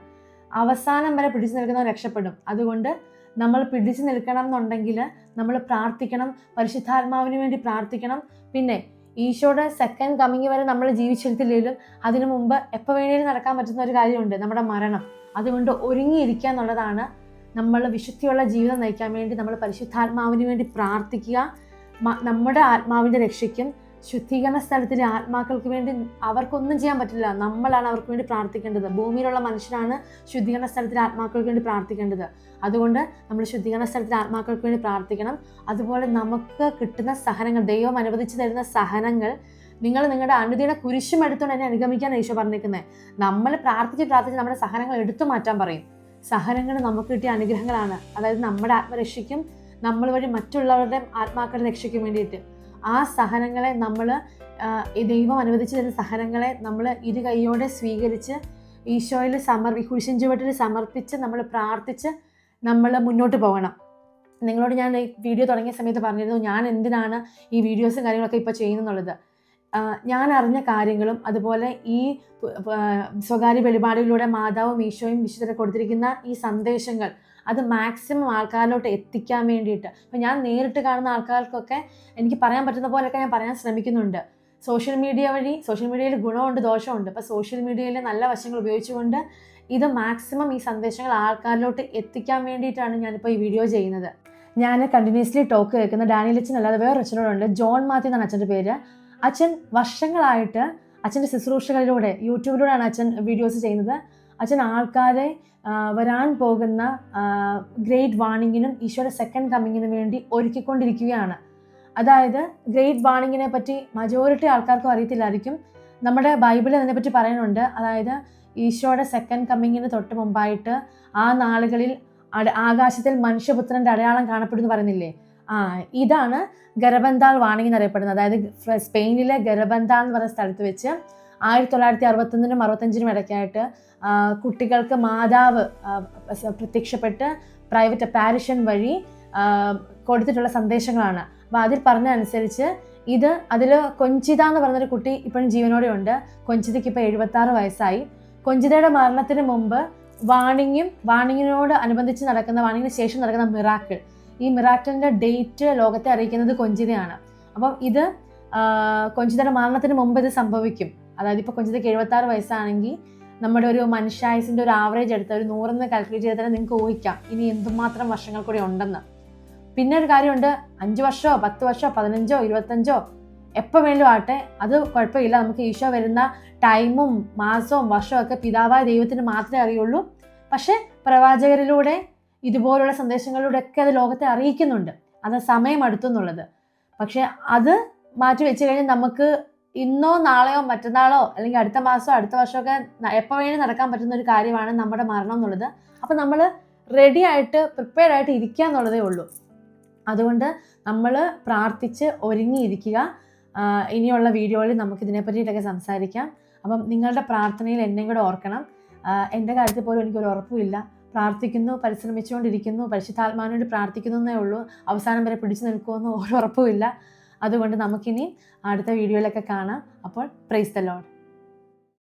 അവസാനം വരെ പിടിച്ചു നിൽക്കുന്നവർ രക്ഷപ്പെടും. അതുകൊണ്ട് നമ്മൾ പിടിച്ചു നിൽക്കണം എന്നുണ്ടെങ്കിൽ നമ്മൾ പ്രാർത്ഥിക്കണം, പരിശുദ്ധാത്മാവിന് വേണ്ടി പ്രാർത്ഥിക്കണം. പിന്നെ ഈശോയുടെ സെക്കൻഡ് കമ്മിങ് വരെ നമ്മൾ ജീവിച്ചെടുത്തില്ലെങ്കിലും അതിനു മുമ്പ് എപ്പോൾ വേണേലും നടക്കാൻ പറ്റുന്ന ഒരു കാര്യമുണ്ട്, നമ്മുടെ മരണം. അതുകൊണ്ട് ഒരുങ്ങിയിരിക്കുക എന്നുള്ളതാണ്. നമ്മൾ വിശുദ്ധിയുള്ള ജീവിതം നയിക്കാൻ വേണ്ടി നമ്മൾ പരിശുദ്ധാത്മാവിന് വേണ്ടി പ്രാർത്ഥിക്കുക. നമ്മുടെ ആത്മാവിൻ്റെ രക്ഷയ്ക്കും ശുദ്ധീകരണ സ്ഥലത്തിലെ ആത്മാക്കൾക്ക് വേണ്ടി അവർക്കൊന്നും ചെയ്യാൻ പറ്റില്ല. നമ്മളാണ് അവർക്ക് വേണ്ടി പ്രാർത്ഥിക്കേണ്ടത്. ഭൂമിയിലുള്ള മനുഷ്യനാണ് ശുദ്ധീകരണ സ്ഥലത്തിലെ ആത്മാക്കൾക്ക് വേണ്ടി പ്രാർത്ഥിക്കേണ്ടത്. അതുകൊണ്ട് നമ്മൾ ശുദ്ധീകരണ സ്ഥലത്തിലെ ആത്മാക്കൾക്ക് വേണ്ടി പ്രാർത്ഥിക്കണം. അതുപോലെ നമുക്ക് കിട്ടുന്ന സഹനങ്ങൾ, ദൈവം അനുവദിച്ചു തരുന്ന സഹനങ്ങൾ നിങ്ങൾ നിങ്ങളുടെ അനുദിന കുരിശും എടുത്തുകൊണ്ട് എന്നെ അനുഗമിക്കാൻ ഈശോ പറഞ്ഞിരിക്കുന്നത്. നമ്മൾ പ്രാർത്ഥിച്ച് നമ്മുടെ സഹനങ്ങൾ എടുത്തു മാറ്റാൻ പറയും. സഹനങ്ങൾ നമുക്ക് കിട്ടിയ അനുഗ്രഹങ്ങളാണ്. അതായത് നമ്മുടെ ആത്മരക്ഷയ്ക്കും നമ്മൾ വഴി മറ്റുള്ളവരുടെ ആത്മാക്കളുടെ രക്ഷയ്ക്കും വേണ്ടിയിട്ട് ആ സഹനങ്ങളെ നമ്മൾ ദൈവം അനുവദിച്ചു തരുന്ന സഹനങ്ങളെ നമ്മൾ ഇരു കൈയോടെ സ്വീകരിച്ച് ഈശോയിൽ കുരിശിൻ ചുവട്ടിൽ സമർപ്പിച്ച് നമ്മൾ പ്രാർത്ഥിച്ച് നമ്മൾ മുന്നോട്ട് പോകണം. നിങ്ങളോട് ഞാൻ ഈ വീഡിയോ തുടങ്ങിയ സമയത്ത് പറഞ്ഞിരുന്നു ഞാൻ എന്തിനാണ് ഈ വീഡിയോസും കാര്യങ്ങളൊക്കെ ഇപ്പോൾ ചെയ്യുന്നുള്ളത്. ഞാൻ അറിഞ്ഞ കാര്യങ്ങളും അതുപോലെ ഈ സ്വകാര്യ വെളിപാടുകളിലൂടെ മാതാവും ഈശോയും വിശുദ്ധരെ കൊടുത്തിരിക്കുന്ന ഈ സന്ദേശങ്ങൾ അത് മാക്സിമം ആൾക്കാരിലോട്ട് എത്തിക്കാൻ വേണ്ടിയിട്ട് ഇപ്പം ഞാൻ നേരിട്ട് കാണുന്ന ആൾക്കാർക്കൊക്കെ എനിക്ക് പറയാൻ പറ്റുന്ന പോലെയൊക്കെ ഞാൻ പറയാൻ ശ്രമിക്കുന്നുണ്ട്. സോഷ്യൽ മീഡിയയിൽ ഗുണമുണ്ട് ദോഷമുണ്ട്. അപ്പോൾ സോഷ്യൽ മീഡിയയിലെ നല്ല വശങ്ങൾ ഉപയോഗിച്ചുകൊണ്ട് ഇത് മാക്സിമം ഈ സന്ദേശങ്ങൾ ആൾക്കാരിലോട്ട് എത്തിക്കാൻ വേണ്ടിയിട്ടാണ് ഞാനിപ്പോൾ ഈ വീഡിയോ ചെയ്യുന്നത്. ഞാൻ കണ്ടിന്യൂസ്ലി ടോക്ക് കേൾക്കുന്ന ഡാനിയൽ അച്ഛൻ അല്ലാതെ വേറെ അച്ഛനോടുണ്ട്, ജോൺ മാത്യു എന്നാണ് അച്ഛൻ്റെ പേര്. അച്ഛൻ വർഷങ്ങളായിട്ട് അച്ഛൻ്റെ ശുശ്രൂഷകളിലൂടെ യൂട്യൂബിലൂടെയാണ് അച്ഛൻ വീഡിയോസ് ചെയ്യുന്നത്. അച്ഛൻ ആൾക്കാരെ വരാൻ പോകുന്ന ഗ്രേറ്റ് വാർണിങ്ങിനും ഈശോയുടെ സെക്കൻഡ് കമ്മിങ്ങിനും വേണ്ടി ഒരുക്കിക്കൊണ്ടിരിക്കുകയാണ്. അതായത് ഗ്രേറ്റ് വാർണിങ്ങിനെ പറ്റി മജോറിറ്റി ആൾക്കാർക്കും അറിയത്തില്ലായിരിക്കും. നമ്മുടെ ബൈബിളിൽ അതിനെപ്പറ്റി പറയുന്നുണ്ട്. അതായത് ഈശോയുടെ സെക്കൻഡ് കമ്മിങ്ങിന് തൊട്ട് മുമ്പായിട്ട് ആ നാളുകളിൽ ആകാശത്തിൽ മനുഷ്യപുത്രൻ്റെ അടയാളം കാണപ്പെടുന്നു പറയുന്നില്ലേ, ഇതാണ് ഗരബന്താൾ വാർണിംഗ് എന്നറിയപ്പെടുന്നത്. അതായത് സ്പെയിനിലെ ഗരബന്താൾ എന്ന് പറയുന്ന സ്ഥലത്ത് വെച്ച് 1961 65 ഇടയ്ക്കായിട്ട് കുട്ടികൾക്ക് മാതാവ് പ്രത്യക്ഷപ്പെട്ട് പ്രൈവറ്റ് അപ്പാരിഷൻ വഴി കൊടുത്തിട്ടുള്ള സന്ദേശങ്ങളാണ്. അപ്പോൾ അതിൽ പറഞ്ഞ അനുസരിച്ച് അതിൽ കൊഞ്ചിത എന്ന് പറഞ്ഞൊരു കുട്ടി ഇപ്പോഴും ജീവനോടെ ഉണ്ട്. കൊഞ്ചിതയ്ക്ക് ഇപ്പോൾ 76 വയസ്സായി. കൊഞ്ചിതയുടെ മരണത്തിന് മുമ്പ് വാണിങ്ങിനോട് അനുബന്ധിച്ച് നടക്കുന്ന വാണിങ്ങിന് ശേഷം നടക്കുന്ന മിറാക്കിൾ, ഈ മിറാക്കിളിൻ്റെ ഡേറ്റ് ലോകത്തെ അറിയിക്കുന്നത് കൊഞ്ചിതയാണ്. അപ്പം ഇത് കൊഞ്ചിതയുടെ മരണത്തിന് മുമ്പ് ഇത് സംഭവിക്കും. അതായത് ഇപ്പോൾ കൊഞ്ചിതയ്ക്ക് 76 വയസ്സാണെങ്കിൽ നമ്മുടെ ഒരു മനുഷ്യായുസിൻ്റെ ഒരു ആവറേജ് എടുത്ത് ഒരു 100 കാൽക്കുലേറ്റ് ചെയ്താൽ നിങ്ങൾക്ക് ഊഹിക്കാം ഇനി എന്തുമാത്രം വർഷങ്ങൾ കൂടി ഉണ്ടെന്ന്. പിന്നെ ഒരു കാര്യമുണ്ട്, 5 വർഷമോ 10 വർഷമോ 15 25 എപ്പോൾ വേണമെങ്കിലും ആട്ടെ, അത് കുഴപ്പമില്ല. നമുക്ക് ഈശോ വരുന്ന ടൈമും മാസവും വർഷവും ഒക്കെ പിതാവായ ദൈവത്തിന് മാത്രമേ അറിയുള്ളൂ. പക്ഷെ പ്രവാചകരിലൂടെ ഇതുപോലുള്ള സന്ദേശങ്ങളിലൂടെ ഒക്കെ അത് ലോകത്തെ അറിയിക്കുന്നുണ്ട്. അത് സമയം അടുത്തെന്നുള്ളത്. പക്ഷെ അത് മാറ്റി വെച്ച് കഴിഞ്ഞാൽ നമുക്ക് ഇന്നോ നാളെയോ മറ്റന്നാളോ അല്ലെങ്കിൽ അടുത്ത മാസമോ അടുത്ത വർഷമൊക്കെ എപ്പോൾ വേണമെങ്കിലും നടക്കാൻ പറ്റുന്ന ഒരു കാര്യമാണ് നമ്മുടെ മരണം എന്നുള്ളത്. അപ്പം നമ്മൾ റെഡി ആയിട്ട് പ്രിപ്പയർഡ് ആയിട്ട് ഇരിക്കുക എന്നുള്ളതേ ഉള്ളൂ. അതുകൊണ്ട് നമ്മൾ പ്രാർത്ഥിച്ച് ഒരുങ്ങിയിരിക്കുക. ഇനിയുള്ള വീഡിയോയിൽ നമുക്ക് ഇതിനെ പറ്റിയിട്ടൊക്കെ സംസാരിക്കാം. അപ്പം നിങ്ങളുടെ പ്രാർത്ഥനയിൽ എന്നെയും കൂടെ ഓർക്കണം. എൻ്റെ കാര്യത്തിൽ പോലും എനിക്കൊരു ഉറപ്പുമില്ല. പ്രാർത്ഥിക്കുന്നു, പരിശ്രമിച്ചുകൊണ്ടിരിക്കുന്നു, പരിശുദ്ധാത്മാവിനോട് പ്രാർത്ഥിക്കുന്നതേ ഉള്ളൂ. അവസാനം വരെ പിടിച്ചു നിൽക്കുമെന്ന് ഒരു ഉറപ്പുമില്ല. അതുകൊണ്ട് നമുക്കിനി അടുത്ത വീഡിയോയിലൊക്കെ കാണാം. അപ്പോൾ പ്രൈസ് ദി ലോർഡ്.